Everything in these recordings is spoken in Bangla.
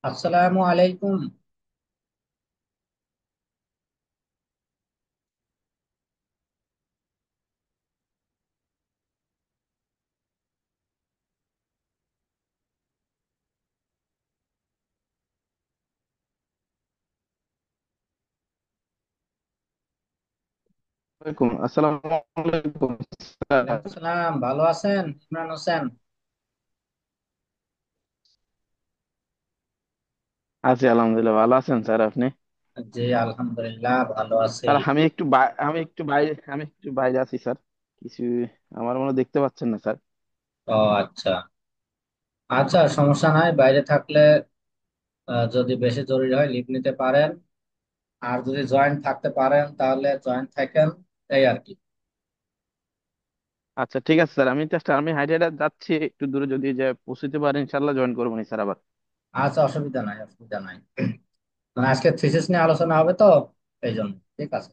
আসসালামু আলাইকুম। আসসালামু আলাইকুম স্যার। ওয়ালাইকুম সালাম, ভালো আছেন ইমরান হোসেন? আছি আলহামদুলিল্লাহ, ভালো আছেন স্যার আপনি? জি আলহামদুলিল্লাহ ভালো আছি। স্যার আমি একটু বাইরে আছি স্যার। কিছু আমার মনে হয় দেখতে পাচ্ছেন না স্যার। ও আচ্ছা। আচ্ছা, সমস্যা নাই, বাইরে থাকলে যদি বেশি জরুরি হয় লিভ নিতে পারেন। আর যদি জয়েন্ট থাকতে পারেন তাহলে জয়েন্ট থাকেন, এই আর কি। আচ্ছা ঠিক আছে স্যার, আমি হাইডে যাচ্ছি একটু দূরে, যদি যে পৌঁছতে পারি ইনশাল্লাহ জয়েন করবো নি স্যার আবার। আচ্ছা, অসুবিধা নাই, অসুবিধা নাই। মানে আজকে থিসিস নিয়ে আলোচনা হবে তো, এই জন্য। ঠিক আছে।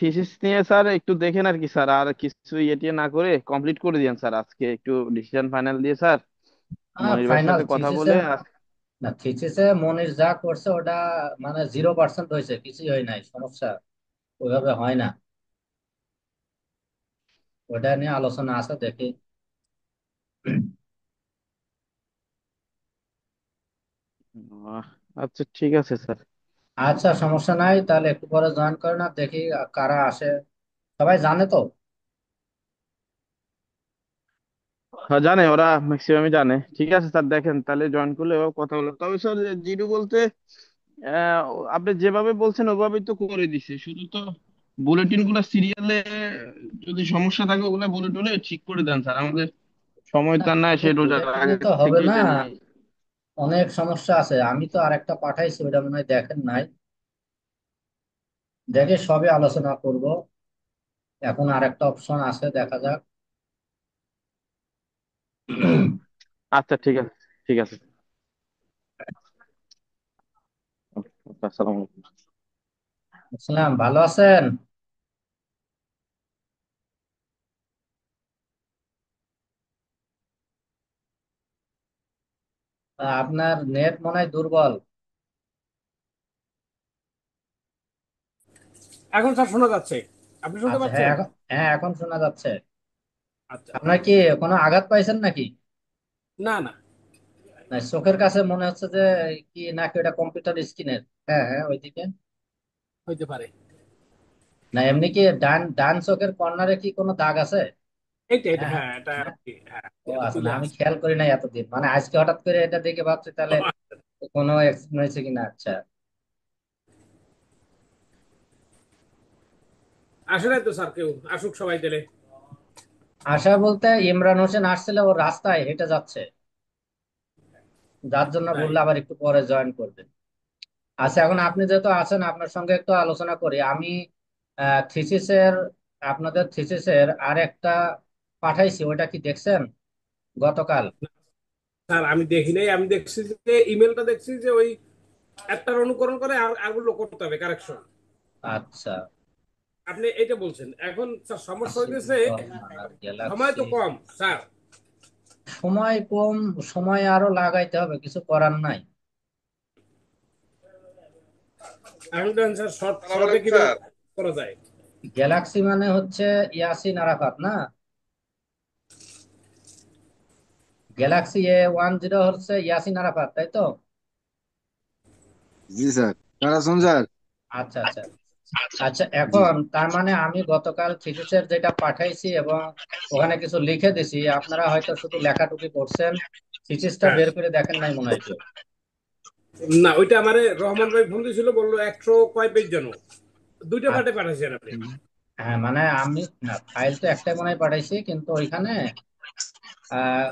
থিসিস নিয়ে স্যার একটু দেখেন আর কি স্যার, আর কিছু ইয়ে টিয়ে না করে কমপ্লিট করে দিয়েন স্যার, আজকে একটু ডিসিশন ফাইনাল দিয়ে স্যার মনির ভাইয়ের ফাইনাল সাথে কথা বলে থিসিসে, না থিসিসে মনির যা করছে ওটা মানে 0% হয়েছে, কিছুই হয় নাই, সমস্যা ওইভাবে হয় না। ওটা নিয়ে আলোচনা আছে, দেখি। আহ, আচ্ছা ঠিক আছে স্যার। আচ্ছা, সমস্যা নাই, তাহলে একটু পরে জয়েন করে না, দেখি কারা আসে। সবাই জানে তো? হ্যাঁ জানে, ওরা ম্যাক্সিমামই জানে। ঠিক আছে স্যার, দেখেন তাহলে জয়েন করলে এবার কথা বলে, তবে স্যার জিডু বলতে আহ, আপনি যেভাবে বলছেন ওভাবেই তো করে দিছে, শুধু তো বুলেটিন গুলা সিরিয়ালে যদি সমস্যা থাকে ওগুলা বলে টলে ঠিক করে দেন স্যার, আমাদের সময় না, তো আর নাই শুধু সে রোজার বুলেটিনে আগে তো হবে থেকে না, এটা নিয়ে। অনেক সমস্যা আছে। আমি তো আরেকটা পাঠাইছি, ওটা মনে হয় দেখেন নাই। দেখে সবে আলোচনা করব। এখন আরেকটা অপশন আছে, দেখা যাক। আচ্ছা ঠিক আছে, ঠিক আছে। আসসালামু আলাইকুম। বুঝলাম, ভালো আছেন? আপনার নেট মনে হয় দুর্বল। এখন স্যার শোনা যাচ্ছে? আপনি শুনতে আচ্ছা, হ্যাঁ পাচ্ছেন? এখন, হ্যাঁ এখন শোনা যাচ্ছে। আচ্ছা। আপনার কি কোনো আঘাত পাইছেন নাকি? না না। না, চোখের কাছে মনে হচ্ছে যে কি, নাকি ওটা কম্পিউটার স্ক্রিনের? হ্যাঁ হ্যাঁ, ওইদিকে। হইতে পারে। না, এমনি কি ডান ডান চোখের কর্নারে কি কোনো দাগ আছে? এইটা এইটা, হ্যাঁ হ্যাঁ হ্যাঁ এটা হ্যাঁ। আর কি, হ্যাঁ ও এটা আচ্ছা, না ফুলে আমি আছে। খেয়াল করি নাই এতদিন, মানে আজকে হঠাৎ করে এটা দেখে ভাবছি তাহলে কোনো অ্যাক্সিডেন্ট হয়েছে কিনা। আচ্ছা। আসে নাই তো স্যার, কেউ আসুক সবাই দিলে। আশা বলতে ইমরান হোসেন আসছিল, ও রাস্তায় হেঁটে যাচ্ছে, যার জন্য তাই? বললে আবার একটু পরে জয়েন করবেন। আচ্ছা, এখন আপনি যেহেতু আছেন, আপনার সঙ্গে একটু আলোচনা করি আমি। থিসিসের, আপনাদের থিসিসের আর একটা পাঠাইছি, ওটা কি দেখছেন গতকাল? স্যার আমি দেখি নাই, আমি দেখছি যে ইমেলটা দেখছি যে ওই একটার অনুকরণ করে আর আরগুলো করতে হবে কারেকশন। আচ্ছা। আপনি এইটা বলছেন এখন স্যার, সমস্যা হইতেছে আর সময় তো গ্যালাক্সি, কম স্যার। সময় কম, সময় আরো লাগাইতে হবে, কিছু করার নাই। এখন দেখেন স্যার, শর্ট আসসালামু শর্টে আলাইকুম কিভাবে স্যার। করা যায়? গ্যালাক্সি মানে হচ্ছে ইয়াসিন আরাফাত না? গ্যালাক্সি A10 হচ্ছে ইয়াসিন আরাফাত, তাই তো? জি স্যার। কারাসন স্যার। আচ্ছা আচ্ছা। আচ্ছা, জি এখন জি। তার মানে আমি গতকাল থিসিসের যেটা পাঠাইছি এবং ওখানে কিছু লিখে দিছি, আপনারা হয়তো শুধু লেখাটুকি করছেন, থিসিসটা হ্যাঁ। বের করে দেখেন নাই মনে হয় কেউ। না, ওইটা আমারে রহমান ভাই ফোন দিয়েছিল, বললো 100 কয় পেজ জানো, দুইটা পার্টে আচ্ছা। পাঠাইছেন আপনি। হ্যাঁ মানে আমি, না ফাইল তো একটাই মনে হয় পাঠাইছি, কিন্তু ওইখানে আহ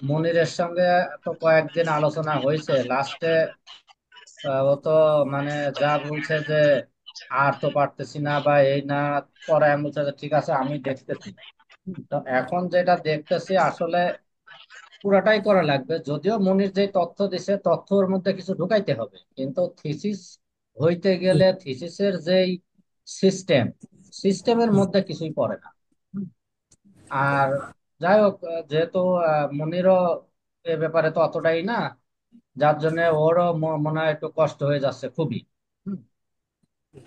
মনিরের সঙ্গে তো কয়েকদিন আলোচনা হয়েছে লাস্টে। ও তো মানে যা বলছে যে আর তো পারতেছি না বা এই না, পরে আমি বলছে যে ঠিক আছে আমি দেখতেছি। তো এখন যেটা দেখতেছি আসলে পুরাটাই করা লাগবে, যদিও মনির যে তথ্য দিছে তথ্যর মধ্যে কিছু ঢুকাইতে হবে, কিন্তু থিসিস হইতে গেলে থিসিসের যেই সিস্টেম, সিস্টেমের মধ্যে কিছুই পড়ে না। হুম। আর যাই হোক, যেহেতু মনিরও এ ব্যাপারে তো অতটাই না, যার জন্য ওরও মনে হয় একটু কষ্ট হয়ে যাচ্ছে খুবই। হুম।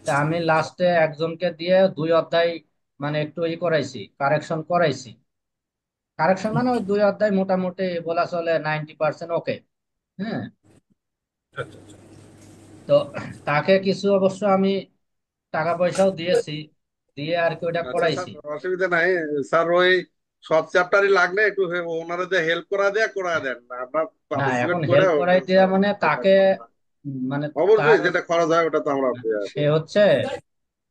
তা আমি লাস্টে একজনকে দিয়ে 2 অধ্যায় মানে একটু করাইছি, কারেকশন করাইছি। কারেকশন মানে ওই 2 অধ্যায় মোটামুটি বলা চলে 90% ওকে। হ্যাঁ। আচ্ছা আচ্ছা। তো তাকে কিছু অবশ্য আমি টাকা পয়সাও দিয়েছি, দিয়ে আর কি ওটা আচ্ছা স্যার, করাইছি। অসুবিধা নাই স্যার। ওই সব চ্যাপ্টারই লাগলে একটু ওনারা হেল্প করা দেয়া করা দেন, আমরা না এখন পার্টিসিপেট করে হেল্প করাই দেওয়া মানে তাকে মানে তার, অবশ্যই যেটা খরচ হয় ওটা তো আমরা সে হচ্ছে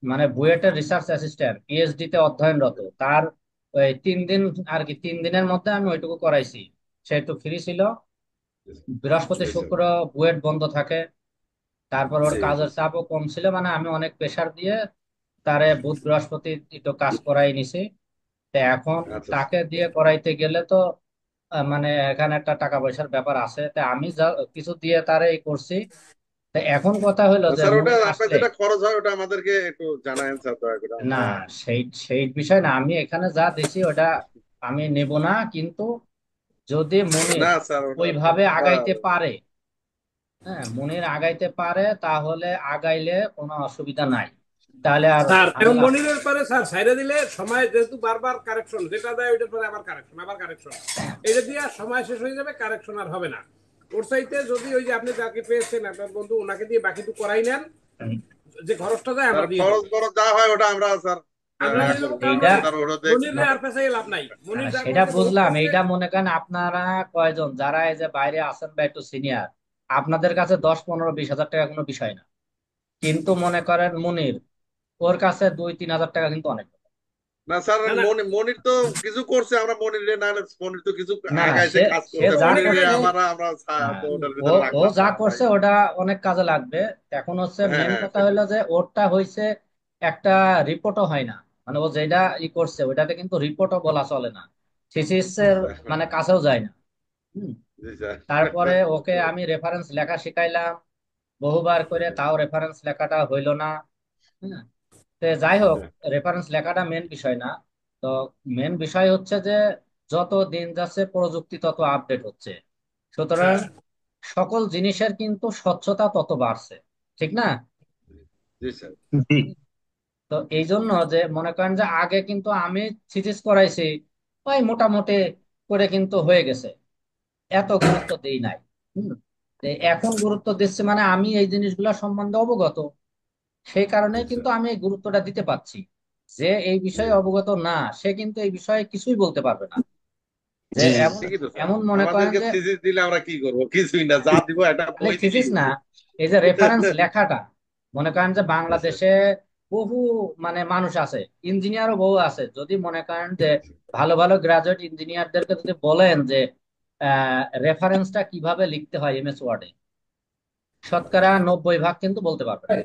মানে বুয়েটের রিসার্চ অ্যাসিস্ট্যান্ট, পিএইচডি তে অধ্যয়নরত। তার ওই 3 দিন আর কি, 3 দিনের মধ্যে আমি ওইটুকু করাইছি। সে একটু ফ্রি ছিল। বৃহস্পতি জি স্যার। শুক্র বুয়েট বন্ধ থাকে। তারপর ওর জি জি কাজের স্যার। চাপও কম ছিল, মানে আমি অনেক প্রেসার দিয়ে তারে বুধ বৃহস্পতি একটু কাজ করাই নিছি। তো এখন আচ্ছা তাকে স্যার। দিয়ে করাইতে গেলে তো মানে এখানে একটা টাকা পয়সার ব্যাপার আছে। তা আমি যা কিছু দিয়ে তারে করছি। তা এখন কথা হলো যে স্যার ওটা মনির আপনার আসলে, যেটা খরচ হয় ওটা আমাদেরকে একটু জানায়েন স্যার, দয়া করে না আমরা। সেই সেই বিষয় না, আমি এখানে যা দিছি ওটা আমি নেব না, কিন্তু যদি মনির না স্যার ওটা তো ওইভাবে আমরা। আগাইতে পারে, হ্যাঁ মনির আগাইতে পারে তাহলে আগাইলে কোনো অসুবিধা নাই। তাহলে আর স্যার আমি এখন মনিরের পরে স্যার সাইডে দিলে সময় যেহেতু বারবার কারেকশন যেটা দেয় ওইটার পরে আবার কারেকশন আবার কারেকশন, এটা দিয়ে আর সময় শেষ হয়ে যাবে, কারেকশন আর হবে না। ওর চাইতে যদি ওই যে আপনি যাকে পেয়েছেন আপনার বন্ধু ওনাকে দিয়ে বাকিটুকু করাই নেন, যে খরচটা যায় স্যার আমরা দিয়ে খরচ দেবো। বড় যা হয় ওটা আমরা স্যার আমরা না দিয়ে দেবো, কারণ এইটা, ওই স্যার ওটা মনিরে না আর পেছাই লাভ নাই, মনির যা সেটা করছে বহুত বুঝলাম। করছে। এইটা মনে করেন আপনারা কয়জন যারা এই যে বাইরে আছেন বা একটু সিনিয়র, আপনাদের কাছে 10 15 20 হাজার টাকা কোনো বিষয় না। কিন্তু মনে করেন মুনির, ওর কাছে 2 3 হাজার টাকা কিন্তু অনেক। না স্যার। না না মনির তো কিছু করছে, আমরা মনিরে না হলে মনির তো কিছু না না আগাইছে সে কাজ সে ও করছে, তো যা অনেক মনিরে করছে, আগাইছে। আমরা তো হ্যাঁ, ওটার ও ভিতরে ও রাখলাম যা না ভাই। করছে ওটা অনেক কাজে লাগবে। এখন হচ্ছে হ্যাঁ মেন হ্যাঁ কথা সেটাই। হলো যে ওরটা হয়েছে একটা রিপোর্টও হয় না, মানে ও যেটা করছে ওটাতে কিন্তু রিপোর্টও বলা চলে না, থিসিসের আচ্ছা। মানে কাছেও যায় না। হুম। জি স্যার। তারপরে ওকে আমি রেফারেন্স লেখা শিখাইলাম বহুবার করে, তাও রেফারেন্স লেখাটা হইলো না। হ্যাঁ। তো যাই হোক, রেফারেন্স লেখাটা মেন বিষয় না। তো মেন বিষয় হচ্ছে যে যত দিন যাচ্ছে প্রযুক্তি তত আপডেট হচ্ছে, সুতরাং হ্যাঁ সকল জিনিসের কিন্তু স্বচ্ছতা তত বাড়ছে, ঠিক না? জি স্যার। জি। তো এই জন্য যে মনে করেন যে আগে কিন্তু আমি থিসিস করাইছি, ওই মোটামুটি করে কিন্তু হয়ে গেছে, এত গুরুত্ব দেই নাই। হুম। তো এখন গুরুত্ব দিচ্ছি, মানে আমি এই জিনিসগুলো সম্বন্ধে অবগত, সেই কারণে জি কিন্তু স্যার। আমি এই গুরুত্বটা দিতে পারছি। যে এই জি বিষয়ে অবগত না, সে কিন্তু এই বিষয়ে কিছুই বলতে পারবে না। যে জি জি। এমন ঠিকই তো স্যার। এমন মনে করেন আমাদেরকে যে থিসিস দিলে আমরা কি করবো? কিছুই না, যা দিব একটা খালি বই দিয়ে থিসিস দিব। না, এই যে রেফারেন্স লেখাটা, মনে করেন যে জি স্যার। বাংলাদেশে বহু মানে মানুষ আছে, ইঞ্জিনিয়ারও বহু আছে। যদি মনে করেন যে ভালো ভালো গ্রাজুয়েট ইঞ্জিনিয়ারদেরকে যদি বলেন যে রেফারেন্সটা কিভাবে লিখতে হয় এমএস ওয়ার্ডে, শতকরা 90 ভাগ কিন্তু বলতে পারবে না।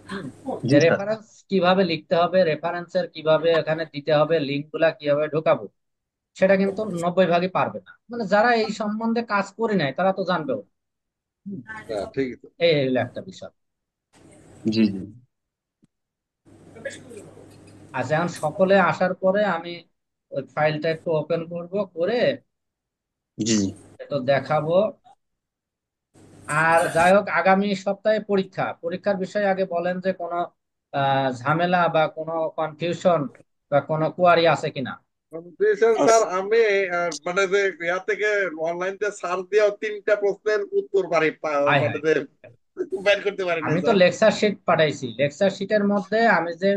হুম। যে জি স্যার। রেফারেন্স কিভাবে লিখতে হবে, রেফারেন্সের কিভাবে এখানে দিতে হবে, লিঙ্ক গুলা কিভাবে ঢোকাবো, সেটা কিন্তু 90 ভাগই পারবে না। মানে যারা এই সম্বন্ধে কাজ করে নাই তারা তো জানবেও না। হুম। হ্যাঁ ঠিকই তো। এই হলো একটা বিষয়। জি জি। আচ্ছা এখন সকলে আসার পরে আমি ওই ফাইলটা একটু ওপেন করব, করে জি জি। একটু দেখাবো। আর যাই হোক, আগামী সপ্তাহে পরীক্ষা, পরীক্ষার বিষয়ে আগে বলেন যে কোনো ঝামেলা বা কোনো কনফিউশন বা কোনো কোয়ারি আছে কিনা। কম্পিটিশন স্যার, আমি মানে যে ইয়া থেকে অনলাইন তে সার্চ দিয়ে 3টা প্রশ্নের উত্তর পারি হাই মানে হাই, যে বের করতে পারি না আমি তো স্যার। লেকচার শিট পাঠাইছি, লেকচার শিটের মধ্যে আমি যে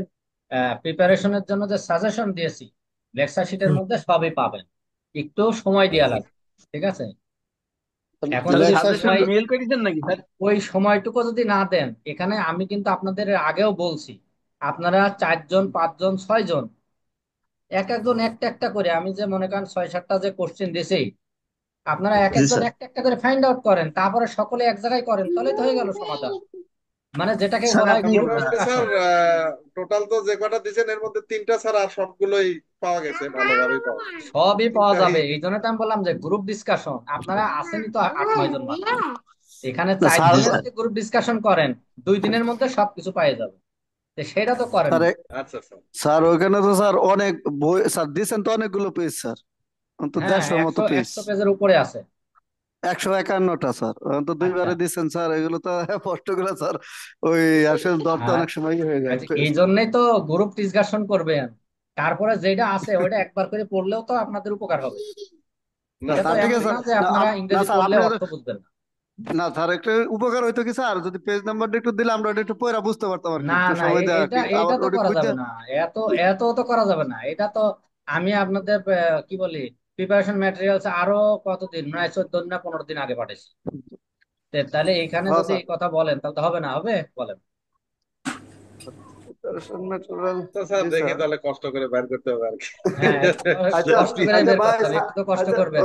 প্রিপারেশনের জন্য যে সাজেশন দিয়েছি, লেকচার শিটের মধ্যে সবই পাবেন। একটু সময় দেওয়া লাগবে, ঠিক আছে? এখন তাহলে যদি সাজেশন সময়, মেল করে দিচ্ছেন নাকি স্যার? ওই সময়টুকু যদি না দেন, এখানে আমি কিন্তু আপনাদের এর আগেও বলছি, আপনারা 4 জন 5 জন 6 জন এক একজন একটা একটা করে, আমি যে মনে করেন 6 7টা যে কোশ্চেন দিছি, আপনারা এক জি একজন স্যার। একটা একটা করে ফাইন্ড আউট করেন, তারপরে সকলে এক জায়গায় করেন, তাহলেই তো হয়ে গেল সমাধান। মানে যেটাকে স্যার বলা হয় আপনি গ্রুপ মোটামুটি স্যার ডিসকাশন। টোটাল তো যে কটা দিয়েছেন এর মধ্যে 3টা ছাড়া আর সবগুলোই পাওয়া গেছে, ভালোভাবেই পাওয়া গেছে। সবই পাওয়া তিনটাই। যাবে, এই জন্য তো আমি বললাম যে গ্রুপ ডিসকাশন, আপনারা আসেনি তো 8 9 জন মানুষ, এখানে না, চার স্যার জনের যদি গ্রুপ ডিসকাশন করেন 2 দিনের মধ্যে সবকিছু পেয়ে যাবে। তো সেটা তো স্যার করেননি। আচ্ছা স্যার। স্যার ওইখানে তো স্যার অনেক বই স্যার দিয়েছেন তো, অনেকগুলো পেজ স্যার, অন্তত হ্যাঁ 150-র মতো একশো পেজ। 100 পেজের উপরে আছে। 151টা স্যার, তো আচ্ছা দুইবারে দিচ্ছেন স্যার, এগুলো তো কষ্ট করে স্যার। ওই আসলে ধরতে আর অনেক সময় হয়ে যায়। আচ্ছা, এই জন্যই তো গ্রুপ ডিসকাশন করবেন, তারপরে যেটা আছে ওইটা একবার করে পড়লেও তো আপনাদের উপকার হবে। না না এটা তো স্যার ঠিক এমন আছে না স্যার। যে না আপনারা না ইংরেজি স্যার, পড়লে আপনি অর্থ বুঝবেন না। না স্যার, একটু উপকার হইতো কি স্যার, যদি পেজ নাম্বারটা একটু দিলে আমরা ওটা একটু পড়া বুঝতে পারতাম আর কি, না একটু না সময় দেয় আর এটা কি, এটা আবার তো ওটা করা খুঁজে। যাবে না। এত এত তো করা যাবে না। এটা তো আমি আপনাদের কি বলি, প্রিপারেশন ম্যাটেরিয়ালস আরো কতদিন, নয় 14 না 15 দিন আগে পাঠিয়েছি। তাহলে এখানে হ্যাঁ যদি স্যার। এই কথা বলেন তাহলে তো হবে না, হবে বলেন। Preparation material. তো স্যার জি দেখি স্যার। তাহলে কষ্ট করে বের করতে হবে আর কি। হ্যাঁ, একটু আচ্ছা কষ্ট করে আচ্ছা বের ভাই, করতে হবে, একটু তো কষ্ট আচ্ছা করবেন।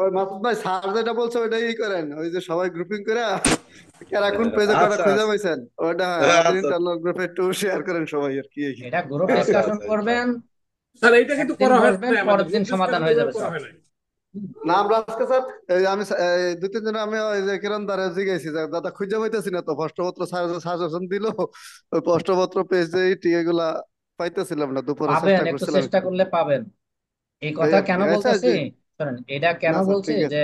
ওই মাসুদ ভাই, স্যার যেটা বলছে ওইটাই করেন, ওই যে সবাই গ্রুপিং করে রাখুন, পেজে কটা আচ্ছা খুঁজে আচ্ছা পাইছেন ওটা, হ্যাঁ, আমাদের আচ্ছা। ইন্টারনাল গ্রুপে একটু শেয়ার করেন সবাই আর কি। এটা গ্রুপ আচ্ছা ডিসকাশন আচ্ছা করবেন, ইনশাআল্লাহ। স্যার এইটা কিন্তু একদিন করা হয় বসবেন নাই, আমাদের পরের দিন গ্রুপ সমাধান ডিসকাশন হয়ে এইভাবে যাবে করা সব। হয় নাই। হুম। না আমরা আজকে স্যার, এই আমি দুই তিন দিন আমি ওই যে কিরণ দ্বারা জিজ্ঞেসি যে দাদা খুঁজে পাইতেছি না, তো প্রশ্নপত্র সাজেশন দিল, ওই প্রশ্নপত্র পেজে এগুলা পাইতেছিলাম না, দুপুরে পাবেন, চেষ্টা একটু করছিলাম চেষ্টা একটু। করলে পাবেন। এই এই কথা আর কি, কেন আচ্ছা বলতেছি, জি। শোনেন, এটা কেন না স্যার বলছি ঠিক যে আছে।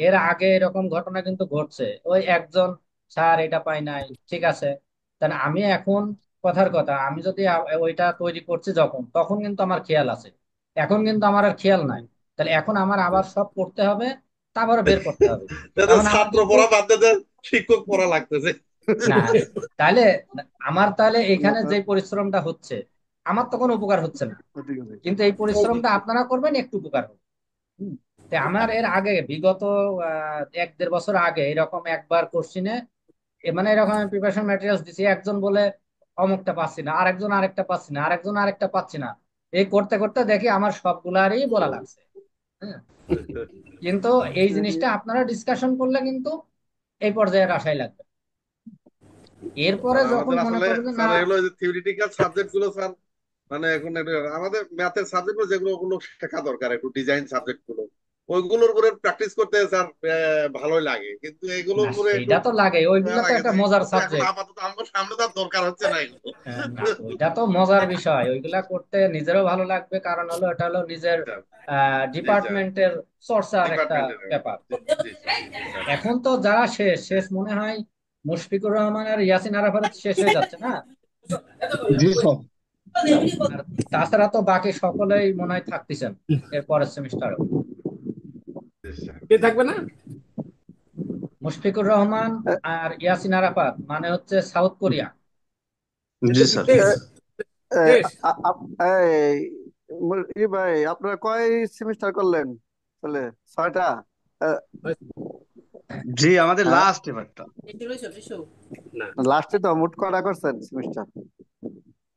এর আগে এরকম ঘটনা কিন্তু ঘটছে। ওই একজন স্যার এটা পাই নাই, ঠিক আছে, তাহলে আমি এখন, কথার কথা, আমি যদি ওইটা তৈরি করছি যখন, তখন কিন্তু আমার খেয়াল আছে। এখন কিন্তু আমার আর খেয়াল নাই। তাহলে এখন আমার আবার সব করতে হবে, তারপরে বের করতে হবে। এটা তার তো মানে আমার ছাত্র কিন্তু, পড়া বাদ দিয়ে শিক্ষক পড়া লাগতেছে। না, তাহলে আমার তাহলে না, এখানে যে পরিশ্রমটা হচ্ছে, আমার তো কোনো উপকার হচ্ছে না, ঠিক আছে। কিন্তু এই পরিশ্রমটা আপনারা করবেন, একটু উপকার হবে। হুম। তো আমার এর আগে বিগত 1-1.5 বছর আগে এরকম একবার কোশ্চিনে, মানে এরকম আমি প্রিপারেশন ম্যাটেরিয়ালস দিছি, একজন বলে অমুকটা পাচ্ছি না, আরেকজন আরেকটা পাচ্ছি না, আরেকজন আরেকটা পাচ্ছি না। এই করতে করতে দেখি আমার সবগুলারই বলা লাগছে। হ্যাঁ। কিন্তু এই জিনিসটা আপনারা ডিসকাশন করলে কিন্তু এই পর্যায়ে আশাই লাগবে। এরপরে স্যার যখন আমাদের মনে আসলে করবে যে না, স্যার এগুলো যে থিওরিটিক্যাল সাবজেক্ট গুলো স্যার, মানে এখন আমাদের ম্যাথের সাবজেক্ট যেগুলো ওগুলো শেখা দরকার, একটু ডিজাইন সাবজেক্ট গুলো ওইগুলোর উপরে প্র্যাকটিস করতে স্যার ভালোই লাগে, কিন্তু এগুলোর না উপরে একটু সেটা তো লাগে, ওইগুলা তো লাগে একটা যে মজার কিন্তু এখন সাবজেক্ট। আপাতত আমার সামনে তার দরকার হচ্ছে না এগুলো। না, ওইটা তো মজার বিষয়, ওইগুলা করতে নিজেরও ভালো লাগবে, কারণ হলো এটা হলো নিজের স্যার, জি স্যার, ডিপার্টমেন্টের চর্চার একটা ডিপার্টমেন্টের, ব্যাপার। জি জি স্যার, জি স্যার। এখন তো যারা শেষ শেষ মনে হয় মুশফিকুর রহমান আর ইয়াসিন আরাফাত শেষ হয়ে যাচ্ছে না। জি স্যার। আর তাছাড়া তো বাকি সকলেই মনে হয় থাকতেছেন এর পরের সেমিস্টারে। জি স্যার। কে থাকবে না? মুশফিকুর রহমান আর ইয়াসিন আরাফাত মানে হচ্ছে সাউথ কোরিয়া। জি এটা কি স্যার। শেষ? এ, শেষ? এই ভাই, আপনারা কয় সেমিস্টার করলেন তাহলে? 6টা? জি আমাদের হ্যাঁ, লাস্ট এবারটা। না, লাস্টে তো মোট কয়টা করছেন সেমিস্টার?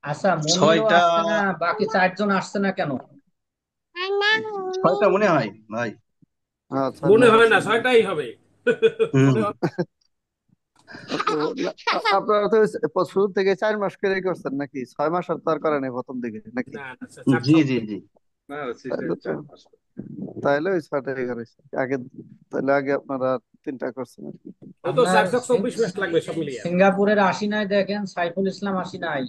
আচ্ছা, মনিরও 6টা। আসছে না, বাকি 4 জন আসছে না কেন? 6টা মনে হয় ভাই। হ্যাঁ, মনে 6টা হয় না, করছেন। 6টাই হবে। হুম। মনে হয়। তো আপনারা তো শুরু থেকে 4 মাস করে করছেন নাকি? 6 মাস আর তো আর করেন নাই প্রথম দিকে নাকি? না না স্যার, জি জি জি। না সিস্টেম তাইলে তো, 4 মাস। তাইলে ওই 6টাই করেছে আগে। তাইলে আগে আপনারা 3টা করছেন আর কি। ও তো আপনার 424 মাস লাগবে সব মিলিয়ে। সিঙ্গাপুরের আসি নাই, দেখেন সাইফুল ইসলাম আসি নাই।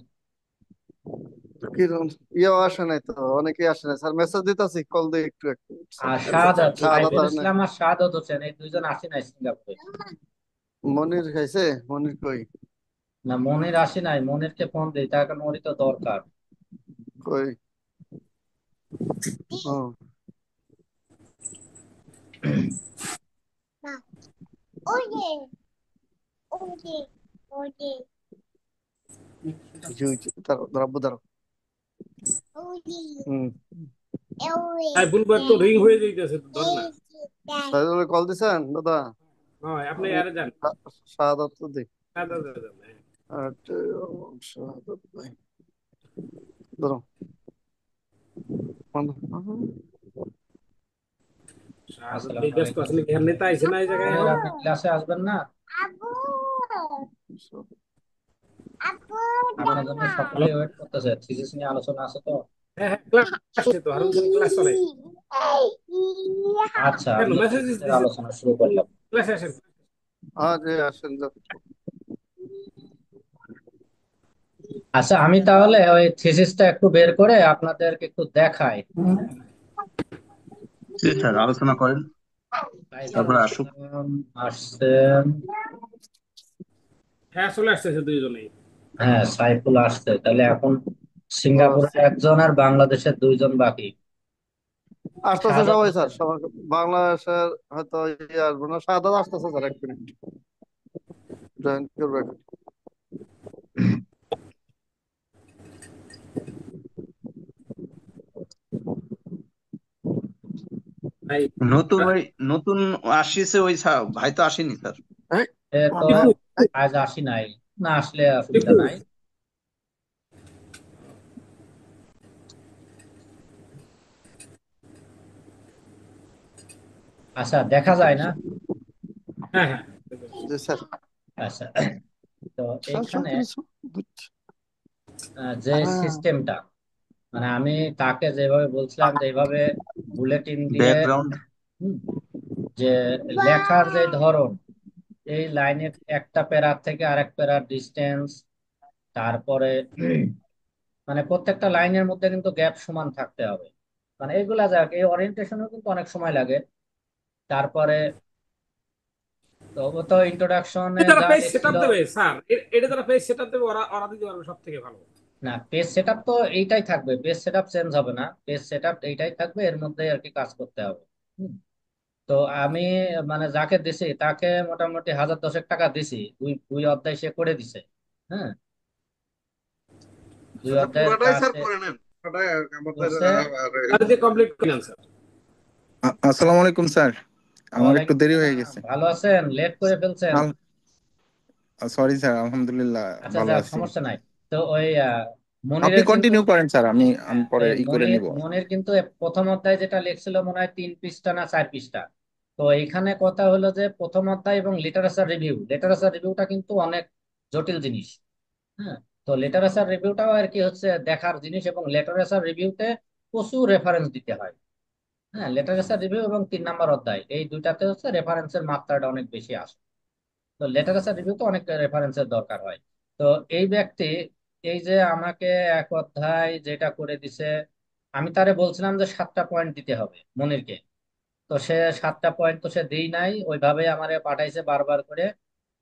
তো কিরকম, ইয়েও আসে নাই তো, অনেকেই আসে নাই স্যার, মেসেজ দিতেছি, কল দিয়ে একটু একটু আর আচ্ছা, শাহাদাত, শাহাদাত সাইফুল আর নাই। ইসলাম আর শাহাদাত হোসেন, এই 2 জন আসি নাই সিঙ্গাপুরে। মনির খাইছে? মনির কই? না, মনির আসি নাই, মনিরকে ফোন দিই, তার কারণ মনির তো দরকার। কই? ও, জি জি, দাঁড়াও দাঁড়াবো, দাঁড়াও। হুম। আর বুলবার তো রিং হয়ে যাইতেছে, তো ধর না। সাইদুলে কল দিছেন দাদা? হ্যাঁ, আপনি আমি আরে যান। শাহাদাত তো দিই। হ্যাঁ, দাদা, দাদা, হ্যাঁ। আর শাহাদাত ভাই, দাঁড়াও। শাহাদাত ভাই আসসালামু ব্যস্ত আলাইকুম। আছেন নাকি? আর নেতা আইছে না এই জায়গায় মনির, এখন? আপনি ক্লাসে আসবেন না? আপনার জন্য হ্যালো? সকলেই ওয়েট করতেছে, থিসিস নিয়ে আলোচনা আছে তো। হ্যাঁ হ্যাঁ, ক্লাস আছে তো, হারুন জানি ক্লাস চলে। আচ্ছা, কেন আমি মেসেজ থিসিসের দিছে? আলোচনা শুরু করলাম। ক্লাসে আসেন। হ্যাঁ জি, আসেন যান। আচ্ছা, আমি তাহলে ওই থিসিসটা একটু বের করে আপনাদেরকে একটু দেখাই। জি স্যার, আলোচনা করেন। সাইফুল তারপরে আসুক। ইসলাম আসছেন। হ্যাঁ, চলে আসতেছে দুইজনেই। হ্যাঁ, সাইফুল আসছে, তাহলে এখন সিঙ্গাপুরের আচ্ছা, একজন আর বাংলাদেশের দুইজন বাকি। আসতেছে শাহাদাত সবাই স্যার, হোসেন। সবার বাংলাদেশের হয়তো ইয়ে আসবে না, সাদা আসতেছে স্যার, 1 মিনিট জয়েন করবে এখন। ভাই, নতুন ওই নতুন আসছে ওই ভাই তো আসেনি স্যার। এই, এ তো মামা, টিপু, এই, আজ আসি নাই, না আসলে অসুবিধা টিপু। নাই। আচ্ছা, দেখা যায় না। হ্যাঁ, হ্যাঁ। জি স্যার। আচ্ছা, তো স্যার এইখানে সতেরোশো, যে হ্যাঁ, সিস্টেমটা, মানে আমি তাকে যেভাবে বলছিলাম যে এইভাবে বুলেটিন দিয়ে, ব্যাকগ্রাউন্ড। হুম, যে লেখার যে ধরন, এই লাইনের একটা প্যারার থেকে আরেক প্যারার ডিস্টেন্স, তারপরে মানে প্রত্যেকটা লাইনের মধ্যে কিন্তু গ্যাপ সমান থাকতে হবে। মানে এগুলা যাক, এই ওরিয়েন্টেশনও কিন্তু অনেক সময় লাগে। তারপরে তো ও তো ইন্ট্রোডাকশনে যারা যা পেজ লিখছিল। সেটআপ দেবে স্যার, এটা যারা পেজ সেটআপ দেবে ওরা ওরা দিতে পারবে সব থেকে ভালো। না, পেজ সেটআপ তো এইটাই থাকবে, পেজ সেটআপ চেঞ্জ হবে না, পেজ সেটআপ এইটাই থাকবে, এর মধ্যে আর কি কাজ করতে হবে। হুম। তো আমি মানে যাকে দিছি তাকে মোটামুটি 1010 টাকা দিছি, দুই দুই অধ্যায় সে করে দিছে। হ্যাঁ, দুই আচ্ছা, অধ্যায়ের পুরাটাই কাজ স্যার সে করে নেন, পুরাটাই আমাদের করছে। তাহলে দিয়ে কমপ্লিট করে নেন স্যার। আসসালামু আলাইকুম স্যার। আমার একটু ওয়ালাইকুম দেরি হয়ে সালাম, গেছে। ভালো আছেন? লেট করে ফেলছেন। সরি স্যার, আলহামদুলিল্লাহ আচ্ছা, ভালো যাক, আছি। সমস্যা নাই। তো ওই আপনি মনিরের কিন্তু, কন্টিনিউ করেন স্যার, আমি আমি হ্যাঁ, পরে এই করে মনির নিব। মনির কিন্তু প্রথম অধ্যায় যেটা লিখছিল মনে হয় 3 পৃষ্ঠা না 4 পৃষ্ঠা। তো এইখানে কথা হলো যে প্রথম অধ্যায় এবং লিটারেচার রিভিউ, লিটারেচার রিভিউটা কিন্তু অনেক জটিল জিনিস। হ্যাঁ, তো লিটারেচার রিভিউটাও আর কি হচ্ছে দেখার জিনিস, এবং লিটারেচার রিভিউতে প্রচুর রেফারেন্স দিতে হয়। হ্যাঁ, লিটারেচার রিভিউ এবং 3 নাম্বার অধ্যায়, এই দুইটাতে হচ্ছে রেফারেন্সের মাত্রাটা অনেক বেশি আসে। তো লিটারেচার রিভিউ তো অনেক রেফারেন্সের দরকার হয়। তো এই ব্যক্তি, এই যে আমাকে এক অধ্যায় যেটা করে দিছে, আমি তারে বলছিলাম যে 7টা পয়েন্ট দিতে হবে মনিরকে। তো সে 7টা পয়েন্ট তো সে দেই নাই, ওইভাবে আমারে পাঠাইছে বারবার করে।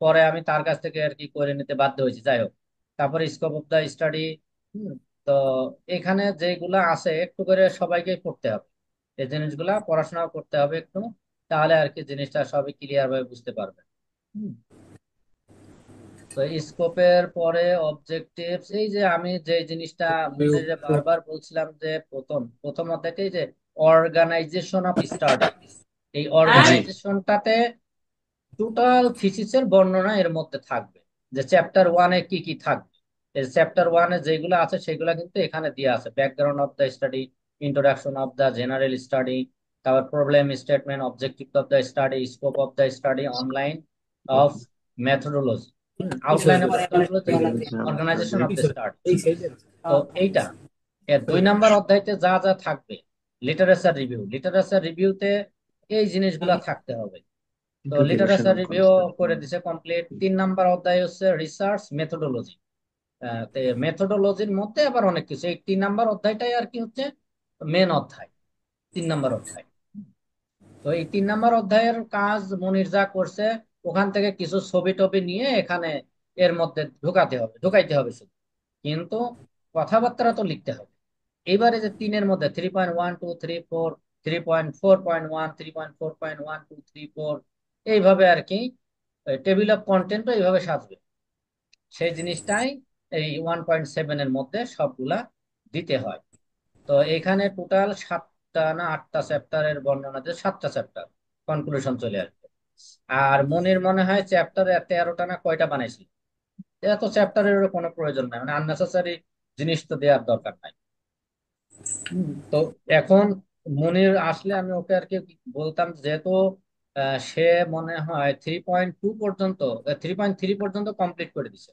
পরে আমি তার কাছ থেকে আর কি করে নিতে বাধ্য হয়েছি, যাই হোক। তারপরে স্কোপ অফ দা স্টাডি। তো এখানে যেগুলা আছে একটু করে সবাইকে পড়তে হবে, এই জিনিসগুলা পড়াশোনা করতে হবে একটু, তাহলে আর কি জিনিসটা সবাই ক্লিয়ার ভাবে বুঝতে পারবে। হুম। তো স্কোপের পরে অবজেক্টিভস, এই যে আমি যে জিনিসটা মনে যে বারবার বলছিলাম যে প্রথম প্রথম অধ্যায়তেই যে অর্গানাইজেশন অফ স্টাডি, এই জি। অর্গানাইজেশনটাতে টোটাল থিসিসের বর্ণনা এর মধ্যে থাকবে, যে চ্যাপ্টার 1-এ কি কি থাকবে। এই চ্যাপ্টার 1-এ যেগুলো আছে সেগুলো কিন্তু এখানে দেওয়া আছে: background of the study, introduction of the general study, তারপর problem statement, objective of the study, scope of the study, online of methodology, outline of methodology, organization of the study. এই সাইডে তো এইটা এর 2 নাম্বার অধ্যায়তে যা যা থাকবে, লিটারেচার রিভিউ, লিটারেচার রিভিউতে এই জিনিসগুলা থাকতে হবে। তো introduction literature of review concept. করে দিছে কমপ্লিট। 3 নাম্বার অধ্যায় হচ্ছে রিসার্চ মেথোডোলজি। মেথোডোলজির মধ্যে আবার অনেক কিছু, এই 3 নাম্বার অধ্যায়টাই আর কি হচ্ছে মেন অধ্যায়, 3 নাম্বার অধ্যায়। তো এই 3 নাম্বার অধ্যায়ের কাজ মনির যা করছে, ওখান থেকে কিছু ছবি টবি নিয়ে এখানে এর মধ্যে ঢুকাইতে হবে শুধু, কিন্তু কথাবার্তা তো লিখতে হবে। এইবারে যে 3-এর মধ্যে 3.1 2 3 4, 3.4.1, 3.4.1 2 3 4, এইভাবে আর কি টেবিল অফ কন্টেন্টও এইভাবে সাজবে, সেই জিনিসটাই এই 1.7-এর মধ্যে সবগুলা দিতে হয়। তো এখানে টোটাল 7টা না 8টা চ্যাপ্টারের বর্ণনা দিয়ে 7টা চ্যাপ্টার, কনক্লুশন চলে আসবে। আর মনির মনে হয় চ্যাপ্টারে 13টা না কয়টা বানাইছিল। এত চ্যাপ্টারের কোনো প্রয়োজন নাই, মানে আননেসেসারি জিনিস তো দেওয়ার দরকার নাই। তো এখন মনির আসলে আমি ওকে আর কি বলতাম, যেহেতু সে মনে হয় 3.2 পর্যন্ত, 3.3 পর্যন্ত কমপ্লিট করে দিছে,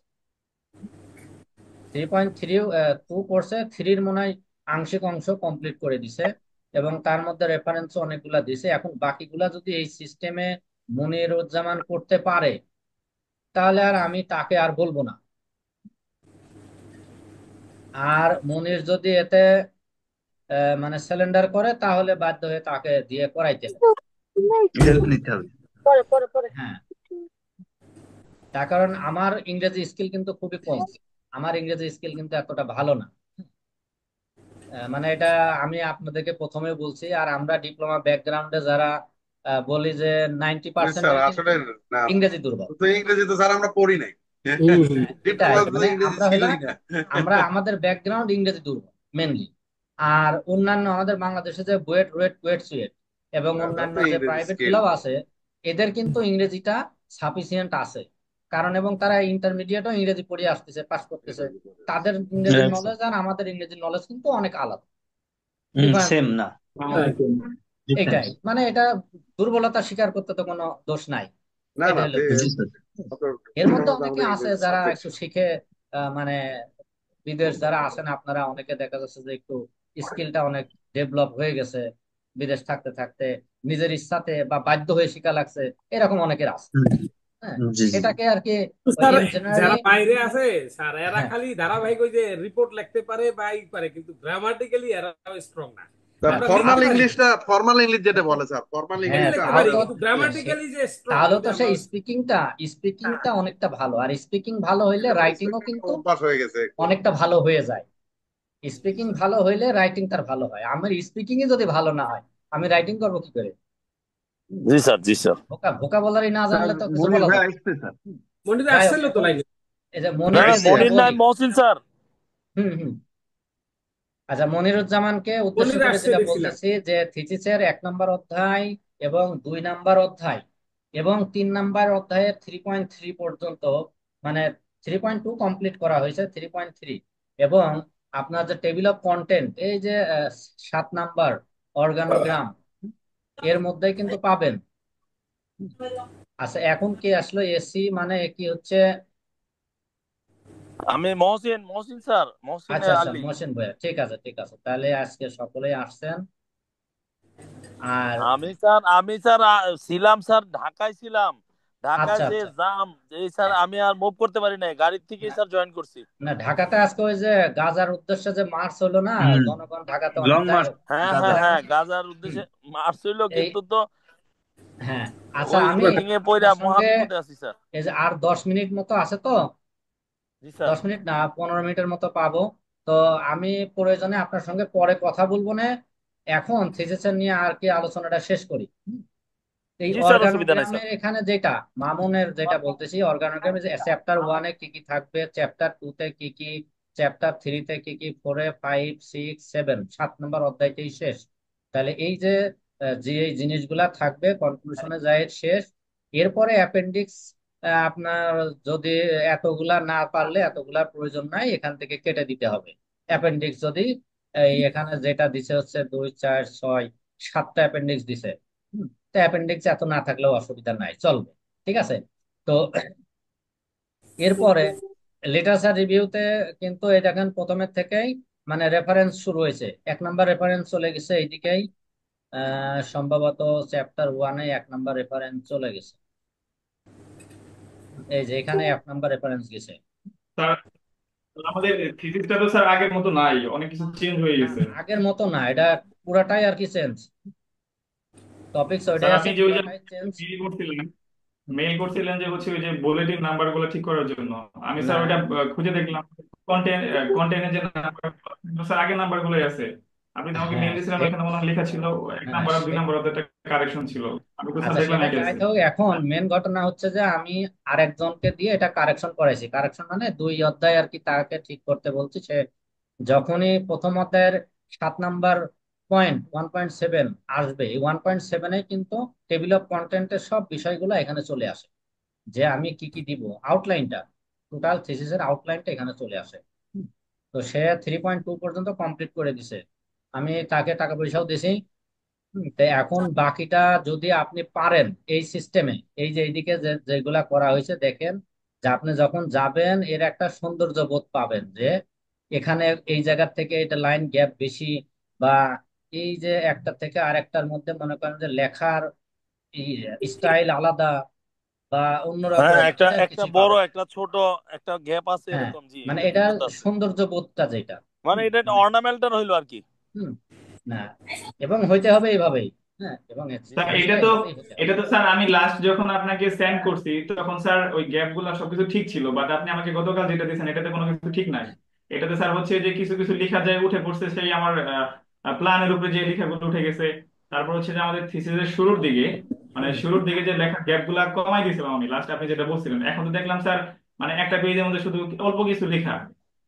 3.2 করছে, থ্রির মনে হয় আংশিক অংশ কমপ্লিট করে দিছে, এবং তার মধ্যে রেফারেন্স অনেকগুলা দিছে। এখন বাকিগুলা যদি এই সিস্টেমে মনিরুজ্জামান করতে পারে, তাহলে আর আমি তাকে আর বলবো না। আর মনির যদি এতে মানে সিলিন্ডার করে, তাহলে বাধ্য হয়ে তাকে দিয়ে করাইতে হবে। হেল্প নিতে হবে। হ্যাঁ, তার কারণ আমার ইংরেজি স্কিল কিন্তু খুবই কম, আমার ইংরেজি স্কিল কিন্তু এতটা ভালো না। মানে এটা আমি আপনাদেরকে প্রথমে বলছি। আর আমরা ডিপ্লোমা ব্যাকগ্রাউন্ডে যারা বলি যে 90% স্যার কিন্তু আসলে না, ইংরেজি দুর্বল। তো ইংরেজি তো স্যার আমরা পড়ি নাই, হ্যাঁ, এটাই ডিপ্লোমা তো মানে ইংরেজি আমরা হলো, ছিলই না। আমাদের ব্যাকগ্রাউন্ড ইংরেজি দুর্বল মেনলি। আর অন্যান্য আমাদের বাংলাদেশে যে বুয়েট রুয়েট কুয়েট সুয়েট এবং তারপর অন্যান্য তো যে ইংরেজি প্রাইভেট স্কিল। গুলাও আছে, এদের কিন্তু ইংরেজিটা সাফিসিয়েন্ট আছে। কারণ এবং তারা ইন্টারমিডিয়েটও ইংরেজি পড়ে আসতেছে, পাস করতেছে। তাদের ইংরেজি নলেজ আর আমাদের ইংরেজি নলেজ কিন্তু অনেক আলাদা, ডিফারেন্স। সেম না, এটাই ডিফারেন্স। মানে এটা দুর্বলতা স্বীকার করতে তো কোনো দোষ নাই। না এটা না, হলো জি বিষয়। স্যার। অত এর মধ্যে ডিপ্লোমা তো অনেকে আমাদের আছে ইংরেজি যারা সাবজেক্ট একটু ছিল। শিখে মানে বিদেশ যারা আছেন আপনারা অনেকে দেখা যাচ্ছে যে একটু স্কিলটা অনেক ডেভেলপ হয়ে গেছে বিদেশ থাকতে থাকতে, নিজের ইচ্ছাতে বা বাধ্য হয়ে শিখা লাগছে, এরকম অনেকের আছে। হ্যাঁ, জি জি। এটাকে আর কি ওই স্যার ইন জেনারেলি। যারা বাইরে আছে স্যার, এরা হ্যাঁ, খালি ধারাবাহিক ওই যে রিপোর্ট লিখতে পারে বা ই পারে, কিন্তু গ্রামাটিক্যালি এরা স্ট্রং না। হ্যাঁ, আমরা ফর্মাল লিখতে পারি, ইংলিশটা, ফর্মাল ইংলিশ যেটা বলে স্যার, ফর্মাল হ্যাঁ, ইংলিশটা তাও আমাদের তো। কিন্তু সে- গ্রামাটিক্যালি যে স্ট্রং তাহলে ওইটা তো আমরা। সেই স্পিকিংটা অনেকটা ভালো, আর স্পিকিং ভালো হইলে রাইটিংও স্পিকিং কিন্তু অভ্যাস হয়ে গেছে একটু। অনেকটা ভালো হয়ে যায়। স্পিকিং ভালো হইলে রাইটিং তার ভালো হয়। আমার স্পিকিং যদি ভালো না হয়, আমি রাইটিং করবো কি করে? হুম, জি স্যার, জি স্যার। ভোকাবুলারি না স্যার জানলে তো কিছু মনির বলা ভাই যাবে না। আসছে স্যার। হুম, মনির যাই হোক আসছিল তো এখন লাইনে। এই যে না মনির না, আইছে মনির নাই, মনির। মহসিন স্যার। হুম হুম। আচ্ছা, মনিরুজ্জামানকে উদ্দেশ্য মনির করে আসছে যেটা দেখছিলাম। বলতেছি যে থিসিসের 1 নম্বর অধ্যায় এবং 2 নম্বর অধ্যায় এবং 3 নম্বর অধ্যায়ের 3.3 পর্যন্ত, মানে 3.2 কমপ্লিট করা হয়েছে, 3.3 এবং আপনার যে টেবিল অফ কন্টেন্ট, এই যে 7 নম্বর অর্গানোগ্রাম, এর মধ্যে কিন্তু পাবেন। আচ্ছা, এখন কি আসলো এসি মানে কি হচ্ছে? আমি মহসিন, মহসিন স্যার, মহসিন আচ্ছা আচ্ছা, আলী। মহসিন ভাইয়া, ঠিক আছে ঠিক আছে, তাহলে আজকে সকলেই আসছেন। আর আমি স্যার ছিলাম স্যার, ঢাকায় ছিলাম। ঢাকায় আচ্ছা যে আচ্ছা। জাম, এই স্যার আমি আর মুভ করতে পারি নাই, গাড়ির থেকেই না স্যার জয়েন করছি। না, ঢাকাতে আজকে ওই যে গাজার উদ্দেশ্যে যে মার্চ হলো না, হুম, জনগণ ঢাকাতে অনেক লং যায়। মার্চ হ্যাঁ হ্যাঁ গাজা। হ্যাঁ, এখন গাজার হুম, উদ্দেশ্যে মার্চ হইলো, এই কিন্তু তো হ্যাঁ, আচ্ছা ওই আমি মিটিং এ পইরা আপনার মহা সঙ্গে বিপদে আছি স্যার। এই যে আর 10 মিনিট মতো আছে তো, জি স্যার। 10 মিনিট না 15 মিনিটের মতো পাবো। তো আমি প্রয়োজনে আপনার সঙ্গে পরে কথা বলবো না, এখন থিসিস নিয়ে আর কি আলোচনাটা শেষ করি। এই জি স্যার, অসুবিধা নাই স্যার। অর্গানোগ্রামের এখানে যেটা মামুনের যেটা বলতেছি, অর্গানোগ্রামে যে চ্যাপ্টার 1-এ কি কি থাকবে, চ্যাপ্টার 2-তে কি কি, চ্যাপ্টার 3-তে কি কি, 4-এ 5 6 7 7 নম্বর অধ্যায়টাই শেষ। তাহলে এই যে যে এই জিনিসগুলা থাকবে কনক্লুশনে যায় শেষ। এরপরে অ্যাপেন্ডিক্স আপনার যদি এতগুলা না পারলে এতগুলার প্রয়োজন নাই, এখান থেকে কেটে দিতে হবে অ্যাপেন্ডিক্স যদি এই এখানে যেটা দিছে হচ্ছে 2 4 6 7টা অ্যাপেন্ডিক্স দিছে। তো অ্যাপেন্ডিক্স এত না থাকলেও অসুবিধা নাই, চলবে। ঠিক আছে। তো এরপরে লিটারেচার রিভিউতে কিন্তু এই দেখেন প্রথমের থেকেই মানে রেফারেন্স শুরু হয়েছে, 1 নম্বর রেফারেন্স চলে গেছে এইদিকেই। সম্ভবত চ্যাপ্টার 1-এ 1 নম্বর রেফারেন্স চলে গেছে, এই যে এখানে 1 নম্বর রেফারেন্স গেছে। স্যার আমাদের থিসিসটা তো স্যার আগের মতো নাই, অনেক কিছু চেঞ্জ হয়ে না গেছে। আগের মতো না, এটা পুরাটাই আর কি চেঞ্জ, টপিকস স্যার ওইটাই আছে, আপনি যে ওই যে পুরাটাই চেঞ্জ। মেইল করছিলেন যে হচ্ছে ওই যে বুলেটিন নাম্বার গুলো ঠিক করার জন্য, আমি না স্যার ওইটা খুঁজে দেখলাম। কন্টেন্টের যে নাম্বার, স্যার আগের নাম্বার গুলোই আছে। আপনি তো আমাকে মেইল হ্যাঁ দিয়েছিলেন, ওখানে মনে হয় লেখা ছিল এক হ্যাঁ নাম্বার আর 2 নাম্বার একটা কারেকশন ছিল। আমি তো স্যার আচ্ছা, দেখলাম সেটা একই যাই আছে। হোক, এখন মেন ঘটনা হচ্ছে যে আমি আরেকজনকে দিয়ে এটা কারেকশন করাইছি। কারেকশন মানে 2 অধ্যায় আর কি তাকে ঠিক করতে বলছি। সে যখনই প্রথম অধ্যায়ের 7 নম্বর পয়েন্ট 1.7 আসবে, এই 1.7-এ কিন্তু টেবিল অফ কন্টেন্টের সব বিষয়গুলো এখানে চলে আসে, যে আমি কি কি দিব, আউটলাইনটা, টোটাল থিসিসের আউটলাইনটা এখানে চলে আসে। হুম। তো সে 3.2 পর্যন্ত কমপ্লিট করে দিছে, আমি তাকে টাকা পয়সাও দিছি। তো এখন বাকিটা যদি আপনি পারেন এই সিস্টেমে, এই যে এইদিকে যেগুলা করা হয়েছে দেখেন, যে আপনি যখন যাবেন এর একটা সৌন্দর্য বোধ পাবেন, যে এখানে এই জায়গার থেকে এটা লাইন গ্যাপ বেশি, বা এই যে একটা থেকে আরেকটার মধ্যে মনে করেন যে লেখার স্টাইল আলাদা বা হ্যাঁ, অন্যরকম, একটা এটা একটা কিছু বড়, পাবেন। একটা ছোট, একটা গ্যাপ আছে হ্যাঁ, এরকম, জি মানে এটা ঠিক এটার কথা আছে। সৌন্দর্য বোধটা যেটা। মানে এটা একটা মানে অর্নামেন্টাল হইলো আর কি। হুম, না এবং হইতে হবে এইভাবেই। হ্যাঁ, এবং স্যার জিনিসটা এভাবেই হতে হবে। এটা তো স্যার আমি লাস্ট যখন আপনাকে সেন্ড করছি তখন স্যার ওই গ্যাপ গুলা সবকিছু ঠিক ছিল, বাট আপনি আমাকে গতকাল যেটা দিয়েছেন এটাতে কোনো কিছু ঠিক নাই। এটাতে স্যার হচ্ছে যে কিছু কিছু লেখা যায় উঠে পড়ছে সেই আমার প্ল্যানের উপরে যে লেখাগুলো উঠে গেছে। তারপর হচ্ছে যে আমাদের থিসিসের শুরুর দিকে, মানে হুম। শুরুর দিকে যে লেখা গ্যাপ গুলা কমাই দিয়েছিলাম আমি লাস্ট আপনি যেটা বলছিলেন, এখন তো দেখলাম স্যার মানে একটা পেজের মধ্যে শুধু অল্প কিছু লেখা।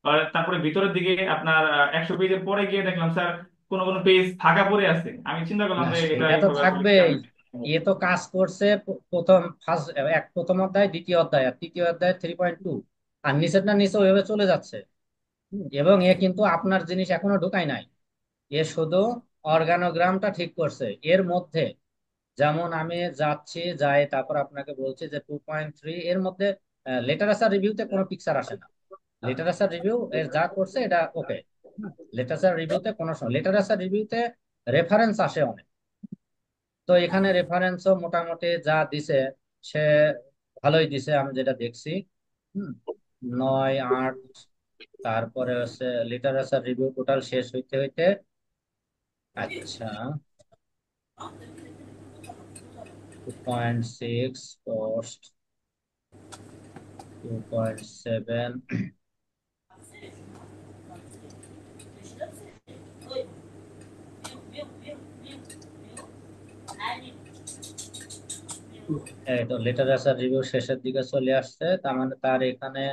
আর তারপরে ভিতরের দিকে আপনার 100 পেজের পরে গিয়ে দেখলাম স্যার কোনো কোনো পেজ ফাঁকা পড়ে আছে। আমি চিন্তা করলাম না, যে এটা সেটা তো এইভাবে আসলে থাকবেই। কেন এ তো কাজ করছে প্রথম ফার্স্ট প্রথম অধ্যায়, দ্বিতীয় অধ্যায়, আর তৃতীয় অধ্যায় 3.2, আর নিচেরটা নিচে ওইভাবে চলে যাচ্ছে। এবং এ কিন্তু আপনার জিনিস এখনো ঢুকায় নাই। এ শুধু অর্গানোগ্রামটা ঠিক করছে এর মধ্যে। যেমন আমি যাচ্ছি, যাই, তারপর আপনাকে বলছি যে 2.3 এর মধ্যে লিটারেচার রিভিউতে কোনো পিকচার আসে না। লিটারেচার রিভিউ এর যা করছে এটা ওকে। লিটারেচার রিভিউতে কোনো সময় লিটারেচার রিভিউতে রেফারেন্স আসে অনেক। তো এখানে রেফারেন্সও মোটামুটি যা দিছে সে ভালোই দিছে আমি যেটা দেখছি। হুম, 9, 8। তারপরে হচ্ছে লিটারেচার রিভিউ টোটাল শেষ হইতে হইতে, আচ্ছা, 2.6 পোস্ট, 2.7। এই তো লিটারেচার রিভিউ শেষের দিকে চলে আসছে, তার মানে তার এখানে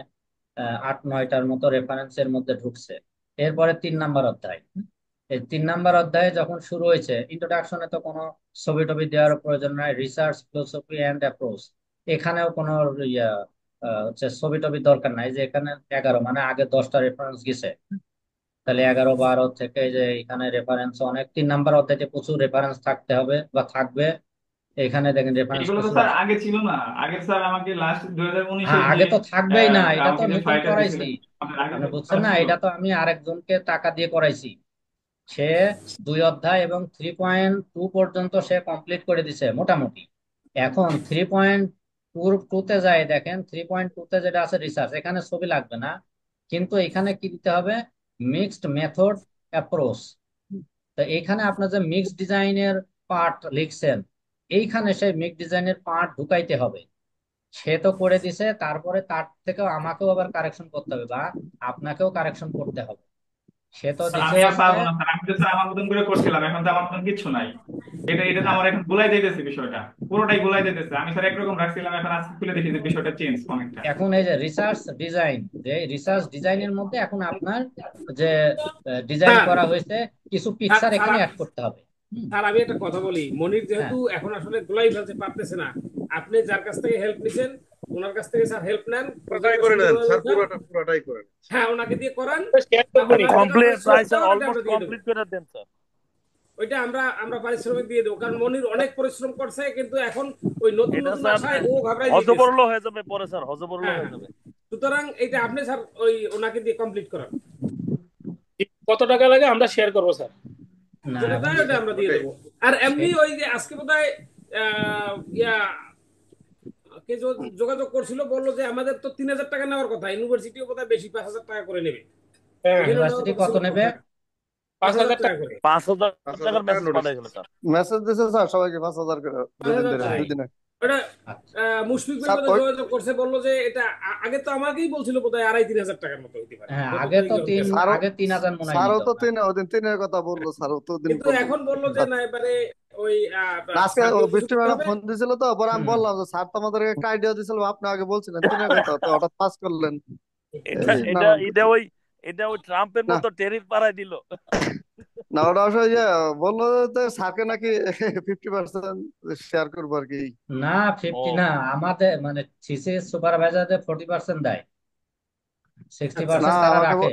8-9টার মতো রেফারেন্সের মধ্যে ঢুকছে। এরপরে 3 নাম্বার অধ্যায়। এই 3 নাম্বার অধ্যায়ে যখন শুরু হয়েছে, ইন্ট্রোডাকশনে তো কোনো ছবি টবি দেওয়ার প্রয়োজন নাই, রিসার্চ ফিলোসফি অ্যান্ড অ্যাপ্রোচ। এখানেও কোনো ইয়া হচ্ছে ছবি টবি দরকার নাই, যে এখানে 11 মানে আগে 10টা রেফারেন্স গেছে। তাহলে 11, 12 থেকে যে এখানে রেফারেন্স অনেক, 3 নাম্বার অধ্যায়তে প্রচুর রেফারেন্স থাকতে হবে বা থাকবে। এখানে দেখেন রেফারেন্স এগুলো তো প্রচুর স্যার আছে। আগে ছিল না। আগে স্যার আমাকে লাস্ট 2019-এর হ্যাঁ, যে আগে তো থাকবেই না, এটা তো আমাকে যে নতুন ফাইলটা করাইছি। দিয়েছিলেন আপনার আগে আপনি তো বুঝছেন স্যার না, ছিল। এটা তো আমি আরেকজনকে টাকা দিয়ে করাইছি। সে 2 অধ্যায় এবং 3.2 পর্যন্ত সে কমপ্লিট করে দিছে মোটামুটি। এখন 3.2-তে যায়, দেখেন 3.2-তে যেটা আছে রিসার্চ, এখানে ছবি লাগবে না, কিন্তু এখানে কি দিতে হবে? Mixed method approach. তো এইখানে আপনার যে মিক্সড ডিজাইনের পার্ট লিখছেন, এইখানে সেই মিক্সড ডিজাইনের পার্ট ঢুকাইতে হবে। সে তো করে দিছে, তারপরে তার থেকেও আমাকেও আবার কারেকশন করতে হবে বা আপনাকেও কারেকশন করতে হবে। সে তো স্যার দিছে আমি আর হচ্ছে। পারবো না স্যার, আমি তো স্যার আমার মতন করে করছিলাম, এখন তো আমার মতন কিচ্ছু নাই। এটা তো হ্যাঁ, আমার এখন গুলাই দিতেছে বিষয়টা, পুরোটাই গুলাই দিতেছে। আমি স্যার একরকম রাখছিলাম, এখন আজকে খুলে দেখি যে বিষয়টা চেঞ্জ অনেকটা। এখন এই যে রিসার্চ ডিজাইন, যে রিসার্চ ডিজাইনের মধ্যে এখন আপনার যে ডিজাইন স্যার করা হয়েছে, কিছু স্যার পিকচার স্যার এখানে অ্যাড করতে হবে। হুম। স্যার, আমি একটা কথা বলি। মনির হ্যাঁ, যেহেতু এখন আসলে গোলাই ফেলতে পারতেছে না, আপনি যার কাছ থেকে হেল্প নিছেন ওনার কাছ থেকে স্যার হেল্প নেন, পুরোটাই প্রজেক্টটা করে নেন সুন্দরভাবে স্যার, উঠান। পুরোটাই করে নেন। হ্যাঁ, ওনাকে দিয়ে করান। শেয়ার তারপর করবেন ওনার যেটা কমপ্লিট পারিশ্রমিক প্রায় স্যার দেওয়া ওটা অলমোস্ট আমরা দিয়ে দেবো। কমপ্লিট করে দেন স্যার। ওইটা আমরা আমরা পারিশ্রমিক দিয়ে দেবো, কারণ মনির অনেক পরিশ্রম করছে, কিন্তু এখন ওই নতুন এটা নতুন স্যার আশায় ও ঘাবড়াই যেতেছে। হজবরল হয়ে যাবে পরে স্যার, হজবরল হ্যাঁ হয়ে হ্যাঁ, যাবে। সুতরাং এটা আপনি স্যার ওই ওনাকে দিয়ে কমপ্লিট করান। কত টাকা লাগে আমরা শেয়ার করবো স্যার। না যেটা এখন দেয় ওটা আমরা দিয়ে ওটাই। দেবো। আর এমনি সেই ওই যে আজকে বোধহয় ইয়া কে যোগাযোগ করছিল, বললো যে আমাদের তো 3,000 টাকা নেওয়ার কথা, ইউনিভার্সিটিও বোধহয় বেশি 5,000 টাকা করে নেবে। হ্যাঁ, ওখানে নেওয়ার ইউনিভার্সিটি কথা কত ছিল নেবে? 5,000 পাঁচ পাঁচ হাজার হাজার টাকা টাকা করে। 5,000 5,000 টাকার টাকা মেসেজ নোটিশ। পাঠাই গেল স্যার। মেসেজ দিছে স্যার সবাইকে 5,000 করে, পাঁচ 2 দিন হাজার ধরে, টাকা 2 দিনে। ওটা আচ্ছা, মুশফিক ভাই স্যার বোধহয় ওই যোগাযোগ করছে, বললো যে এটা আগে তো আমাকেই বলছিল বোধহয় 2,500-3,000 টাকার মতো হতে পারে, হ্যাঁ, যত আগে তো এগুলো হচ্ছে। স্যারও আগে 3,000 মনে হয় স্যারও নিত তো না। ওই দিন 3-এর কথা বললো, স্যারও তো দিন কিন্তু বললো। এখন বললো যে না, এবারে ওই না, আজকে স্যারকেও কিছু বৃষ্টি করতে ম্যাডাম হবে। ফোন দিয়েছিল, তো পরে আমি হুম। বললাম যে স্যার তো আমাদেরকে একটা আইডিয়া দিয়েছিল, আপনি আগে বলছিলেন 3-এর কথা, তো হঠাৎ পাস করলেন। এটা এই এটা নানান এটা কিছু। ওই এটা ওই ট্রাম্পের না মতো ট্যারিফ বাড়াই দিল। না, ওটা আসলে বললো যে স্যারকে নাকি 50% শেয়ার করবো আর কি। না, 50 ও না, আমাদের মানে থিসিস সুপারভাইজারদের 40% দেয়, সিক্সটি আচ্ছা না আচ্ছা। পার্সেন্ট তারা আমাকে রাখে।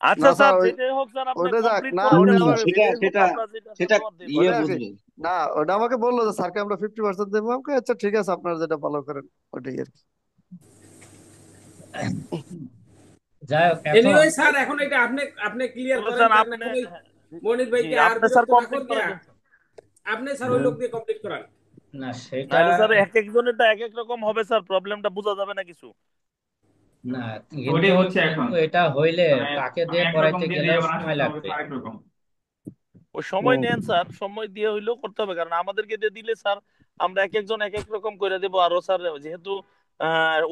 আচ্ছা না স্যার, স্যার, যেটাই হোক স্যার আপনি ওইটা যাক কমপ্লিট না, করেন ওটা দেন আমার স্যার, সেটা যেটাই হোক সেটা আমরা যেটা সেটা দেওয়ার দেব। ইয়ে ওটা আর কি। বুঝবে। না, ওটা আমাকে বললো যে স্যারকে আমরা 50% দেবো। আমাকে আচ্ছা ঠিক আছে, আপনারা যেটা ভালো করেন ওটাই আর কি। যাই হোক এখন। এনিওয়ে স্যার, এখন এটা আপনি আপনি ক্লিয়ার তাহলে করেন, স্যার কারণ আপনি, এখন ওই হ্যাঁ, মনির জি ভাইকে আর আপনি স্যার বিরক্ত না কমপ্লিট করে করে দিয়া দেন। আপনি স্যার ওই হুম, লোক দিয়ে কমপ্লিট করান। না সেটা, তাহলে স্যার এক একজনেরটা এক এক রকম হবে স্যার, প্রবলেমটা বোঝা যাবে না কিছু। না, তো কিন্তু ওইটাই হচ্ছে এখন, কিন্তু এটা হইলে মানে তাকে আমি দিয়ে একরকম করাইতে দিয়ে দিই গেলেও আবার সময় আসতে হবে লাগবে। স্যার আরেক রকম। ওই সময় নেন স্যার, সময় দিয়ে হইলেও করতে হবে, কারণ আমাদেরকে দিয়ে দিলে স্যার আমরা এক একজন এক এক রকম করে দেবো। আরো স্যার যেহেতু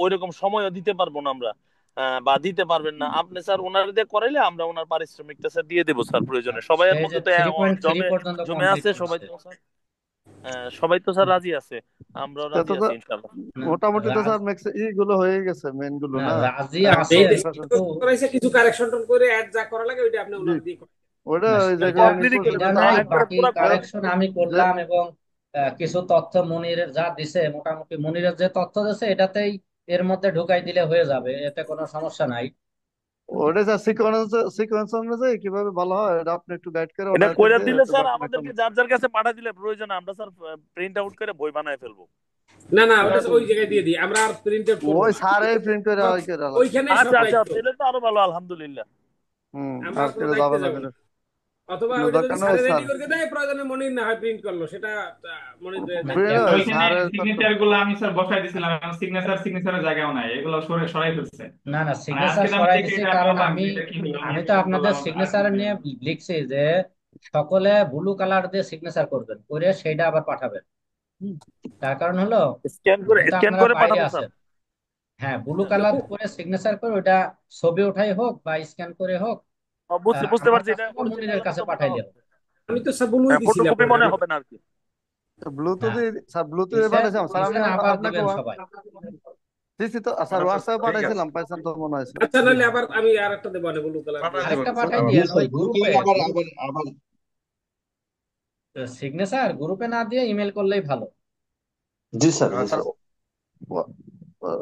ওই রকম সময়ও দিতে পারবো না আমরা, বা দিতে পারবেন না আপনি স্যার, ওনার দিয়ে করাইলে আমরা ওনার পারিশ্রমিকটা স্যার দিয়ে দেবো স্যার প্রয়োজনে। সবাইয়ের সে যে মধ্যে তো 3.3 জমে পর্যন্ত জমে কমপ্লিট আছে, সবাই করছে। তো স্যার সবাই তো স্যার রাজি আছে, আমরাও রাজি আছি ইনশাল্লাহ। মোটামুটি তো রাজ স্যার এইগুলো হয়ে গেছে মেন গুলো না না। রাজি আছে এই যে কিন্তু করাইছে কিছু কারেকশন করে অ্যাড যা করা লাগে ওইটা আপনি জি ওনার দিয়ে করেন। ওটা না ওই এটা জায়গায় আমি কমপ্লিটই করছি করে এটা দিন না স্যার, নাই, একবারে বাকি পুরো করে কারেকশন আমি করলাম এবং কিছু তথ্য মনিরের যা দিছে মোটামুটি মনিরের যে তথ্য দিছে এটাতেই এর মধ্যে ঢুকাই দিলে হয়ে যাবে, এতে কোনো সমস্যা নাই। ওটা স্যার সিকোয়েন্স অনুযায়ী কিভাবে ভালো হয় এটা আপনি একটু গাইড করে এটা ওনাকে করে দিয়ে দিলে একটু স্যার বাটন একটা আমাদেরকে যার যার কাছে পাঠা দিলে প্রয়োজন আমরা স্যার প্রিন্ট আউট করে বই বানায় ফেলবো। না না, ওটা ওই জায়গায় দিয়ে দিই, আমরা আর প্রিন্ট আউট করবো ওই না, স্যারে প্রিন্ট করে আর করে লাগবে। ওইখানেই সব আচ্ছা আচ্ছা, দায়িত্ব, তাহলে তো আরো ভালো, আলহামদুলিল্লাহ। আমরা আর কোনো করে যাবে দায়িত্বে না যাবো করে না। অথবা কোনো ওইটা যদি দরকার নেই স্যারে রেডি স্যার করে দেয়, প্রয়োজনে মনির না হয় প্রিন্ট করলো, সেটা মনির না দায়িত্ব। তো এখন ওইখানে স্যারের তো একটু সিগনেচার গুলো আমি স্যার বসাই দিছিলাম, সিগনেচারের জায়গাও নাই, এগুলো সরাই ফেলছে। না না মানে সিগনেচার আজকে তো আমি সরাই দেখে দিছি, এটা কারণ বললাম আমি যে এটা কি হলো, আমি আমি তো এটা আপনাদের বললাম আর সিগনেচার কিছু নিয়ে লিখছি যে সকলে ব্লু কালার দিয়ে সিগনেচার করবেন, করে সেইটা আবার পাঠাবেন। হুম, তার কারণ হলো যেহেতু স্ক্যান আপনারা করে বাইরে পাঠাবো স্যার। আছেন, হ্যাঁ ব্লু কালার করে সিগনেচার করে ওইটা ছবি ওঠাই হোক বা স্ক্যান করে হোক বুঝতে বুঝতে আমার পারছি, এটা কাছে বা মনিরের অরিজিনালের কাছে মতো মনে পাঠাইলে হবে। হবে। আমি তো সব বলুই দিছি ফটোকপি আপনাকে। মনে হবে না আর কি। ব্লুটুথ হ্যাঁ স্যার ব্লুটুথে দিছেন পাঠাইছিলাম স্যার আমি দিছেন আবার আপনাকে দিবেন সবাই। দিছি তো স্যার আচ্ছা হোয়াটসঅ্যাপে ঠিক আছে, পাঠাইছিলাম পাইছেন তো মনে হয় স্যার। আচ্ছা, নাহলে আবার আমি আর একটা দেবো না, ব্লু কালার পাঠাই দিয়ে। দেবেন আরেকটা স্যার পাঠাই আবার। জি দিয়েন স্যার ওই গ্রুপে গ্রুপে, আবার আবার আবার সিগনেচার গ্রুপে না দিয়ে ইমেল করলেই ভালো। জি স্যার জি আচ্ছা স্যার স্যার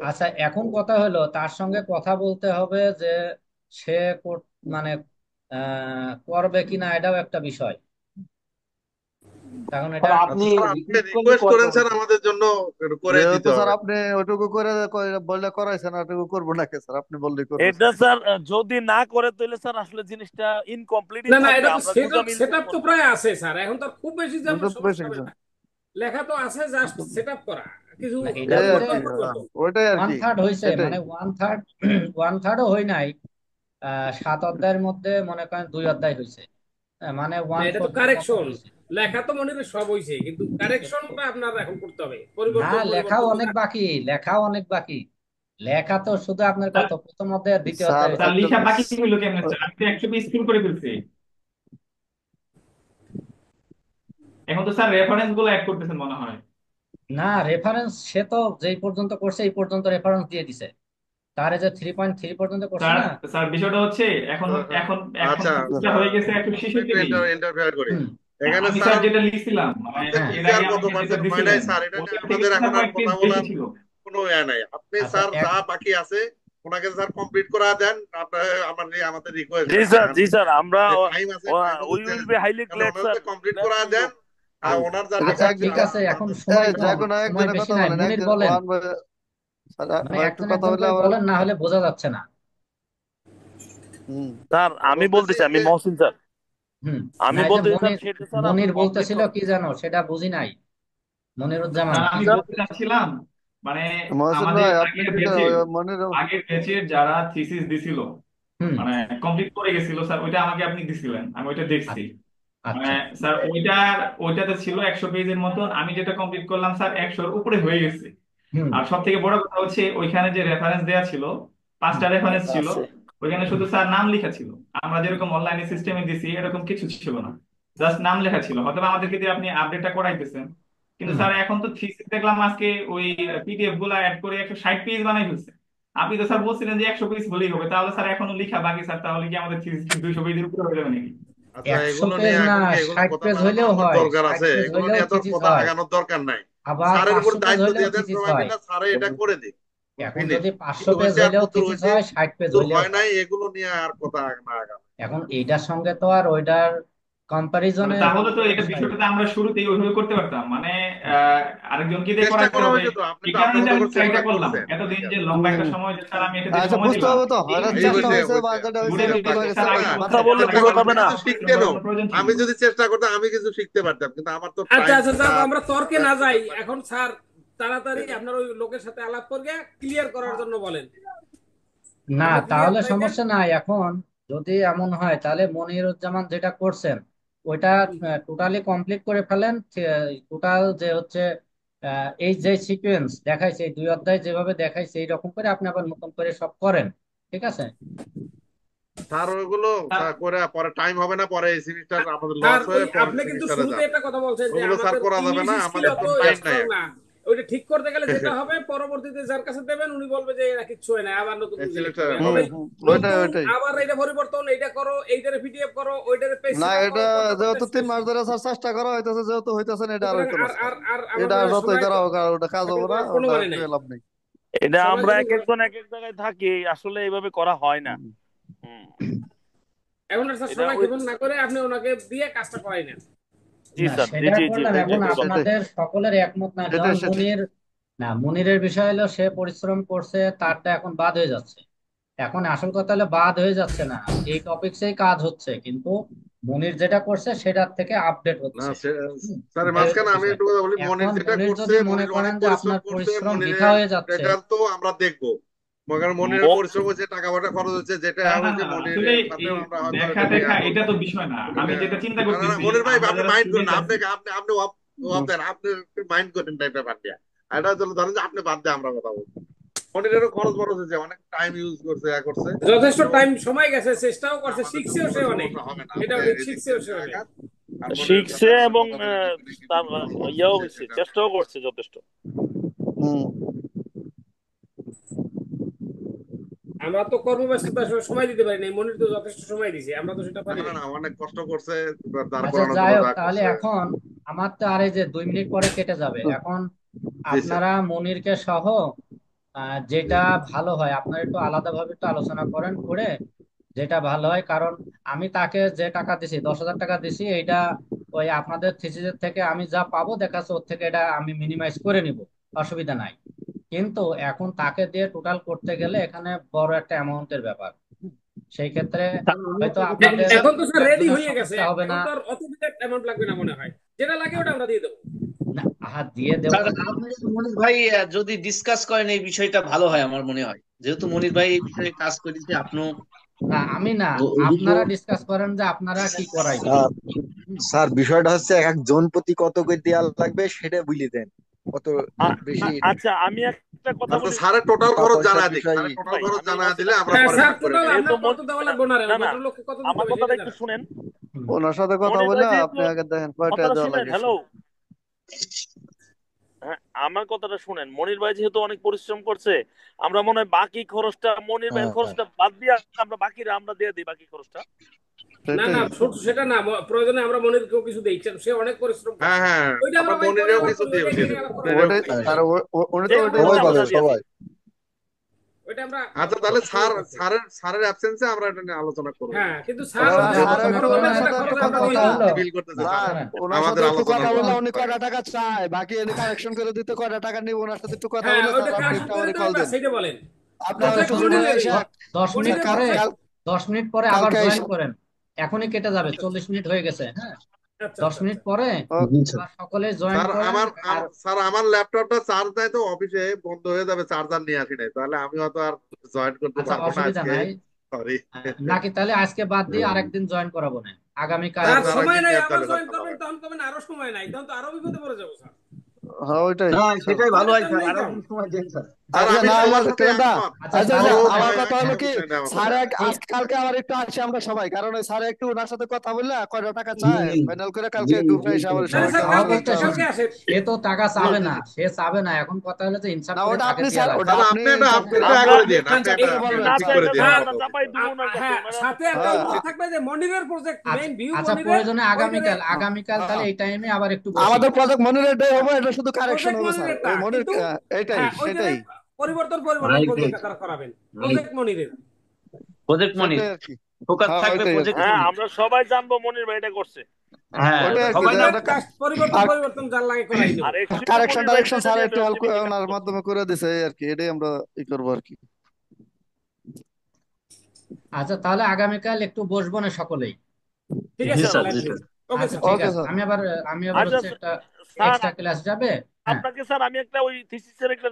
আচ্ছা এখন কথা হলো তার সঙ্গে কথা বলতে হবে যে সে মানে করবে কিনা, এটাও একটা বিষয়। কারণ এটা স্যার আপনি আচ্ছা স্যার আপনি রিকোয়েস্ট করলে রিকোয়েস্ট করবে করেন স্যার অবশ্যই। আমাদের জন্য, একটু করে যেহেতু দিতে স্যার হবে। আপনি ওইটুকু করে বললে করাইছেন ওইটুকু করবো নাকি স্যার আপনি বললেই করবো এটা স্যার। স্যার যদি না করে তাহলে স্যার আসলে জিনিসটা ইনকমপ্লিটই না না, থাকবে, এটা তো আমরা সেট আপ, গুজামিল সেট আপ করবো তো না। প্রায় আছে স্যার, এখন তো আর খুব বেশি দুটো বেশি সমস্যা হবে কিছু না, লেখা তো আছে, জাস্ট সেট আপ করা, কিছু না এটা এই তো আর যে পরিবর্তন কি পরিবর্তন। ওইটাই আর ওয়ান কি থার্ড হয়েছে, এটাই। মানে ওয়ান থার্ডও হয় নাই, 7 অধ্যায়ের মধ্যে মনে করেন 2 অধ্যায় হয়েছে, মানে না, ওয়ান এটা তো ফোর্থের মতো কারেকশন, হয়েছে। লেখা তো মনে হয় সব হয়েছে, কিন্তু কারেকশনটা আপনার এখন করতে হবে, না পরিবর্তন লেখাও পরিবর্তন অনেক বাকি, লেখাও অনেক বাকি। লেখা তো শুধু আপনার স্যার কত প্রথম অধ্যায় দ্বিতীয় স্যার অধ্যায় হয়েছে। স্যার একটু লিখা বাকি হইলো কেমনে স্যার? আমি তো 100 পেজ ফুল করে ফেলছি। এখন তো স্যার রেফারেন্স গুলো অ্যাড করতেছেন মনে হয়। না রেফারেন্স সে তো যেই পর্যন্ত করছে এই পর্যন্ত রেফারেন্স দিয়ে দিছে, তার এই যে 3.3 পর্যন্ত করছে স্যার না। স্যার বিষয়টা হচ্ছে এখন এখন এখন আচ্ছা থিসিসটা আচ্ছা, হয়ে গেছে আমি 166 একটু পেজ। ইন্টারফেয়ার করি হুম। এখানে আমি স্যার স্যার। যেটা লিখছিলাম মানে আমাদের হ্যাঁ এর টিচার আগে কত আমাকে যেটা পার্সেন্ট হয় নাই দিছিলেন, স্যার, এটা নিয়ে ওইটার থেকে আমাদের তো এখন স্যার আর কয়েক পেজ কথা বেশি বলার ছিল। কোনো নাই। আপনি আচ্ছা স্যার যা বাকি আছে ওনাকে স্যার কমপ্লিট করা দেন। আপনার আমাদের রিকোয়েস্ট জি আর কি, স্যার, এখন জি স্যার, আমরা যে টাইম আছে টাইমের উই মধ্যে উইল বি হাইলি তাহলে গ্ল্যাড স্যার, ওনাকে কমপ্লিট গ্ল্যাড করা টু দেন। আর হেল্প। ওনার যা আচ্ছা রিকোয়েস্ট ঠিক আছে, এখন সময় যে কম, কোনো সময় একজনের বেশি কথা নাই, বলেন মনির একজন বলেন, ওয়ান স্যার মানে একটু একজন কথা একজন বললে করে আবার বলেন, না হলে বোঝা যাচ্ছে না। হুম স্যার আমি বলতেছি বলতেছি, আমি যে মহসিন স্যার, হুম। আমি না এই যে বলতেছি স্যার, মনির, সেটা স্যার আপনি মনির কমপ্লিট বলতেছিল করেন। কি জানো সেটা বুঝি নাই, মনিরুজ্জামান স্যার জি আমি স্যার। বলতে চাচ্ছিলাম মানে মহসিন আমাদের ভাই আপনি আগের কি ব্যাচের মনে আগের ব্যাচের যারা থিসিস দিছিল হুম। মানে কমপ্লিট করে গেছিল স্যার, ওইটা আমাকে আপনি দিছিলেন, আমি ওইটা দেখছি। মানে আচ্ছা স্যার ওইটাতে ছিল 100 পেজের মতন, আমি যেটা কমপ্লিট করলাম স্যার 100-র উপরে হয়ে গেছে। হুম আর সব থেকে বড় কথা হচ্ছে ওইখানে যে রেফারেন্স দেয়া ছিল, হুম 5টা রেফারেন্স ছিল, আছে। ওইখানে শুধু স্যার নাম লেখা ছিল। আমরা যেরকম অনলাইনে সিস্টেমে দিছি এরকম কিছু ছিল না, জাস্ট নাম লেখা ছিল। হয়তো বা আমাদেরকে দিয়ে আপনি আপডেটটা করাইতেছেন, কিন্তু হুম। স্যার এখন তো থিসিস দেখলাম আজকে ওই পিডিএফ গুলা অ্যাড করে 160 পেজ বানাই ফেলছে। আপনি তো স্যার বলছিলেন যে 100 পেজ হলেই হবে, তাহলে স্যার এখনো লেখা বাকি স্যার, তাহলে কি আমাদের থিসিস 200 পেজের উপরে হয়ে যাবে নাকি? আচ্ছা 100 এগুলো পেজ নিয়ে না, এখন কি এগুলো 60 কথা পেজ বাড়ানো হইলেও আমার হয়, দরকার 60 আছে? পেজ এগুলো হইলেও নিয়ে তো থিসিস কথা হয়, আগানোর দরকার নাই। আবার স্যারের উপর 500 পেজ দায়িত্ব হইলেও দিয়ে দেন থিসিস সবাই হয়। মিলে, স্যারে এটা করে দিক, এখন ফিনিশ। যদি কি 500 পেজ হয়েছে আর হইলেও কত থিসিস হয়েছে, হয়, 60 পেজ কতদূর হইলেও হয় হয়। নাই, এগুলো নিয়ে আর কথা না আগানো। এখন এইটার সঙ্গে তো আর ওইটার মানে কম্পারিজনের তাহলে তো কোনো এটা বিষয় বিষয়টাতে নেই। আমরা শুরুতেই ওইভাবে করতে পারতাম, মানে আরেকজনকে দিয়ে চেষ্টা করাইতে করা হবে। হয়েছে তো, আপনি এই তো কারণে আপনার যে মতো আমি করে ট্রাইটা চেষ্টা করলাম করছেন, এতদিন ঠিক যে আছে। লম্বা একটা সময় যে স্যার আমি এটা দিয়ে আচ্ছা সময় বুঝতে দিলাম, হবে তো এই হয়তো এই চেষ্টা বিষয়টা হয়েছে হয়েছে বা হয়েছে যেটা হয়েছে ঘুরে এটা ফিরে ভুল হয়ে এসে গেছে স্যার আগে না, বলছে কথা যে বললে স্যার দেখেন বোঝা এখন যাবে আমি না। কিছু শিখতে নো, প্রয়োজন ছিল। আমি যদি চেষ্টা করতাম আমি কিছু শিখতে পারতাম, কিন্তু আমার তো আচ্ছা টাইম আচ্ছা, যাক আর আমরা তর্কে না যাই ব্যস্ততার এখন স্যার, তাড়াতাড়ি আপনার ওই লোকের সাথে আলাপ করে ক্লিয়ার করার জন্য বলেন, না আপনি ক্লিয়ার তাহলে করাই দেন। সমস্যা নাই। এখন যদি এমন হয় তাহলে মনিরুজ্জামান যেটা করছেন ওইটা টোটালি কমপ্লিট করে ফেলেন। টোটাল যে হচ্ছে এই যে সিকোয়েন্স দেখাইছে, এই 2 অধ্যায় যেভাবে দেখাইছে এইরকম করে আপনি আবার নতুন করে সব করেন, ঠিক আছে? স্যার ওইগুলো করে পরে টাইম হবে না, পরে এই সেমিস্টার আমাদের স্যার লস হয়ে ওই পরের আপনি কিন্তু সেমিস্টারে শুরুতে যাবে, একটা কথা বলছেন যে ওগুলো স্যার আমাদের করা যাবে ইংলিশ না, স্কিল আমাদের অত তো টাইম নাই স্ট্রং না, ওইটা ঠিক করতে গেলে যেটা হবে পরবর্তীতে যার কাছে দেবেন উনি বলবে যে এরা কিচ্ছু হয় না, আবার নতুন এই করে লিখতে সেমিস্টারে হবে। হবে। ওইটাই নতুন ওইটাই আবার এটা পরিবর্তন, এইটা করো, এইটারে পিডিএফ করো, ওইটারে পেজ না, সেটআপ এটা করো, যেহেতু 3 মাস ধরে স্যার চেষ্টা করা হইতেছে, যেহেতু হইতেছে না, এটা আর সুতরাং হইতো না আর স্যার। আর আর এটা আমাদের যতই সময় করা হোক আর ওটা কাজ এখন হবে না, করার কোনো ওটা মানে নাই। করে লাভ নেই। এটা সবাই আমরা যদি এক একজন এক এক জায়গায় থাকি, আসলে এইভাবে করা হয় না। হুম। এখন আর স্যার এটা সময় ওই ক্ষেপণ না করে আপনি ওনাকে দিয়ে কাজটা করাই নেন। জি না, স্যার, জি সেটা জি জি করলাম। ভাই, এখন বুঝতে পারছি। আপনাদের সকলের একমত না, সেটাই যেমন সেটাই মুনিরের বিষয় হলো সে পরিশ্রম করছে, তারটা এখন বাদ হয়ে যাচ্ছে। এখন আসল কথা হলো বাদ হয়ে যাচ্ছে না, এই টপিকসেই কাজ হচ্ছে, কিন্তু মুনির যেটা করছে সেটার থেকে আপডেট না হচ্ছে। স্যার এই হচ্ছে মাঝখানে আমি বিষয়। একটু কথা বলি, মনির এখন যেটা মুনির করছে, যদি মনে মনির করেন অনেক যে পরিশ্রম আপনার করছে, পরিশ্রম বৃথা মনিরের হয়ে যাচ্ছে, রেজাল্ট তো আমরা দেখবো, মনে মনিরের ও- পরিশ্রম হচ্ছে, টাকা পয়সা খরচ হচ্ছে, যেটা না না হয়েছে না, আসলে মনিরের সাথে এই আমরা হয়তো দেখা এটা নিয়ে দেখা এটা করবো। তো বিষয় না, আমি এটা যেটা চিন্তা না না না, করতেছি মনির ভাই আমরা আপনি যারা মাইন্ড করেন, স্টুডেন্ট আপনি আছি। আপনি আপনি অফ দেন, আপনি মাইন্ড করেন না, এটা বাদ দিয়া, এটা হলো ধরেন যে আপনি বাদ দিয়ে আমরা কথা বলবো। মনিরেরও খরচ বরচ হচ্ছে, অনেক টাইম ইউজ করছে, করছে, যথেষ্ট তো টাইম সময় গেছে, চেষ্টাও করছে, আমাদের জন্য শিখছেও সে কোনো অনেক, সমস্যা হবে না, এটাও আপনি ঠিক, এদিক শিখছেও দিয়ে সে অনেক। আগান, আর মনিরের শিখছে সাথে আমরা এবং কথা বলে দেখবেন কি তার করা ইয়েও হচ্ছে হয়েছে, সেটা। চেষ্টাও করছে যথেষ্ট। হুম। আমরা তো কর্মব্যস্ততার সময় দিতে পারি না, মনির তো যথেষ্ট সময় দিছে, আমরা তো সেটা না পারি না না। না, অনেক কষ্ট করছে, দাঁড় আচ্ছা করানোর যাই জন্য হোক, যা তাহলে করছে। এখন আমার তো আর এই যে 2 মিনিট পরে কেটে যাবে। এখন জি স্যার। আপনারা মনিরকে সহ যেটা ভালো হয় আপনারা একটু আলাদাভাবে একটু আলোচনা করেন, করে যেটা ভালো হয়। কারণ আমি তাকে যে টাকা দিছি, 10,000 টাকা দিছি, এইটা ওই আপনাদের থিসিসের থেকে আমি যা পাবো দেখাচ্ছে ওর থেকে এটা আমি মিনিমাইজ করে নিব, অসুবিধা নাই। কিন্তু এখন তাকে দিয়ে টোটাল করতে গেলে এখানে বড় একটা অ্যামাউন্টের ব্যাপার। সেই ক্ষেত্রে হয়তো আপনাদের এখন তো স্যার রেডি একজনের হয়ে গেছে, সমস্যা হবে এখন না। তো আর অত বিরাট অ্যামাউন্ট লাগবে না মনে হয়, যেটা লাগে ওটা আমরা দিয়ে দেবো। না, দিয়ে দেবো। স্যার আপনি মনির ভাই যদি ডিসকাস করেন এই বিষয়টা ভালো হয় আমার মনে হয়, যেহেতু মনির ভাই এই বিষয়ে কাজ করেছে, আপনিও না, আমি না, ওই আপনারা বিষয়ে। ডিসকাস করেন যে আপনারা কি করাইবেন। স্যার হুম। স্যার বিষয়টা হচ্ছে এক জন প্রতি কত করে দেওয়া লাগবে সেটা বুঝে দেন, কত বেশি আচ্ছা, আমি একটা কথা আচ্ছা বলি স্যারের টোটাল টাকা খরচ পয়সার জানা দিক, বিষয়। স্যারের টোটাল ভাই, খরচ আমি জানা বলতে দিলে আমরা চাচ্ছি, হ্যাঁ পরে স্যার, ভাগ করে টোটাল নেবো। যেহেতু আপনার কত দেওয়া লাগবে না রে, না না, ভদ্রলোককে কত দিতে আমার হবে কথাটা সেটা একটু জানান। শুনেন। ওনার সাথে কথা মনির বলে ভাই যেহেতু, আপনি আগে দেখেন কয়টা কথাটা দেওয়া শুনেন, লাগে। হ্যালো, হ্যাঁ, আমার কথাটা শুনেন। মনির ভাই যেহেতু অনেক পরিশ্রম করছে, আমরা মনে হয় বাকি খরচটা, মনির ভাইয়ের খরচটা বাদ দিয়ে আমরা বাকিরা আমরা দিয়ে দিই বাকি খরচটা। না না, সেটাই সেটা না, প্রয়োজনে আমরা মনিরকেও কিছু দেই, সে অনেক পরিশ্রম হ্যাঁ করছে, হ্যাঁ, ওইটা আমরা আমরা ভাই পরে মনিরেও আবার কিছু করি, দিয়ে ওইটা দিয়ে এখানে দেবো, আবার করা মনিরেও লাগবে ওটাই না। কিছু আর দিয়ে দেবো। উনি যে তো কোনো ওইটাই সবাই একটা আমরা পাবে দিয়ে বলতেছে। দিই। সবাই। ওইটা আমরা আচ্ছা তাহলে ঠিক আছে। স্যারের অ্যাবসেন্সে আমরা এটা নিয়ে আলোচনা করবো। হ্যাঁ, কিন্তু স্যার আচ্ছা, ওই যে আলোচনা খরচ করেন। বললেন, ওনার ওটা সাথে একটু খরচ আমরা কথা দিয়ে কথা বলে দেবো। হলো, বিল করতেছে না স্যার, স্যার, শোনেন, ওনার সাথে আমাদের একটু কথা আলোচনার বলে পরে। উনি কয়টা টাকা চায়, বাকি এনে কারেকশন করে দিতে কয়টা টাকা নিব, ওনার সাথে একটু কথা হ্যাঁ, বলে ওইটা স্যার আপনি কারেকশন একটু করে আমার দেবে, কল ব্যাস দেন। সেইটা বলেন। আপনি আমার প্রজেক্ট একটু জরুরি মনিরের, এসে 10 মিনিট স্যার পরে, প্রজেক্ট। 10 মিনিট পরে আবার কালকে জয়েন এসে করেন। এখনই কেটে যাবে, আচ্ছা 40 মিনিট হয়ে গেছে। হ্যাঁ, আচ্ছা 10 মিনিট পরে জি স্যার। আবার সকলে জয়েন স্যার করেন। আর স্যার আমার ল্যাপটপটা চার্জ নাই তো, অফিসে বন্ধ হয়ে যাবে, চার্জার নিয়ে আসি নাই, তাহলে আমি হয়তো আর জয়েন করতে আচ্ছা, পারবো না অসুবিধা আজকে, নাই। সরি। নাকি তাহলে আজকে বাদ দিয়ে আরেকদিন জয়েন করাবো না, আগামীকাল স্যার আচ্ছা আর সময় একদিন নাই, নিয়ে আবার তাহলে জয়েন কথা করবেন, হবে। তখন করবেন আরো সময় নাই, তখন তো আরো বিপদে পড়ে যাবো স্যার, হ্যাঁ ওইটাই হ্যাঁ স্যার। সেটাই ভালো সময়ের হয় তো স্যার, এমনিই আরো কম। একদিন সময় দেন স্যার। স্যার আচ্ছা আমি না আমার সবার সাথে কেনটা একমত, আচ্ছা আচ্ছা তাহলে আচ্ছা সৌরভ আমার ভাই কথা হলো একমত কি, বিষয় নিয়ে আমার স্যার সাথে। আজকে কালকে আবার একটু আসি আমরা সবাই, কারণ ওই স্যার একটু ওনার সাথে কথা বললে কয়টা টাকা জি চায় জি ফাইনাল করে কালকে জি গ্রুপে জি এসে স্যার। আমার তাহলে সবাইকে স্যার আমার কালকে স্বভাবত বলতে হবে। কালকে আসেন। সে তো টাকা জি চাবে জি না, সে চাবে না। এখন কথা হলো যে ইনসাফ না করে ওটা তাকে আপনি দেয়া স্যার, লাগবে। ওটা তাহলে আপনি আপনি এটা ইনসাফ আপনি করে এটা আমরা করে দিন, আপনি ইনসাফ এটা করে বলবেন। না ঠিক করে চাইলে দিন হ্যাঁ, না আপাতত। চাপাই দিব ওনার কাছে, হ্যাঁ, ওনারা সাথে একটা হ্যাঁ অনুরোধ থাকবে যে মনিরের প্রজেক্ট, আচ্ছা মেইন ভিউ আচ্ছা, মনিরের, প্রয়োজনে ওইটারে আগামীকাল, আগামীকাল তাহলে হ্যাঁ এই টাইমে আবার একটু বসি। আমাদের প্রজেক্ট মনিরের ডে হবে, এটা শুধু কারেকশন প্রজেক্ট হবে স্যার, মনিরেরটা, ওই মনির কিন্তু এইটাই হ্যাঁ ওইটারে সেটাই পরিবর্তন পরিবর্তন রাইট করে রাইট করাবেন, রাইট। প্রজেক্ট মনিরের। প্রজেক্ট মনির, সেটাই আর কি। ফোকাস হ্যাঁ থাকবে ওইটাই আর প্রজেক্ট কি। হ্যাঁ, মনির। আমরা সবাই জানবো মনির ভাই এটা করছে। হ্যাঁ ওইটাই আর কি সবাই যে না। ওটা পরিবর্তন আর পরিবর্তন যার লাগে করাই নেব। আর একচুয়ালি কারেকশন মনির ভাই টারেকশন যেটা স্যার নিয়ে একটু হেল্প অ্যাপ্লিকেশন ওনার করছে। মাধ্যমে করে দিছে এই আর কি, এটাই আমরা ই করবো আর কি। আচ্ছা তাহলে আগামীকাল একটু বসবো না সকলেই। ঠিক জি আছে স্যার স্যার, জি স্যার। ওকে আচ্ছা স্যার। ঠিক ওকে আছে, স্যার। আমি আবার আচ্ছা হচ্ছে একটা স্যার, এক্সট্রা ক্লাস যাবে। হ্যাঁ, আপনাকে স্যার আমি একটা ওই থিসিসের একটা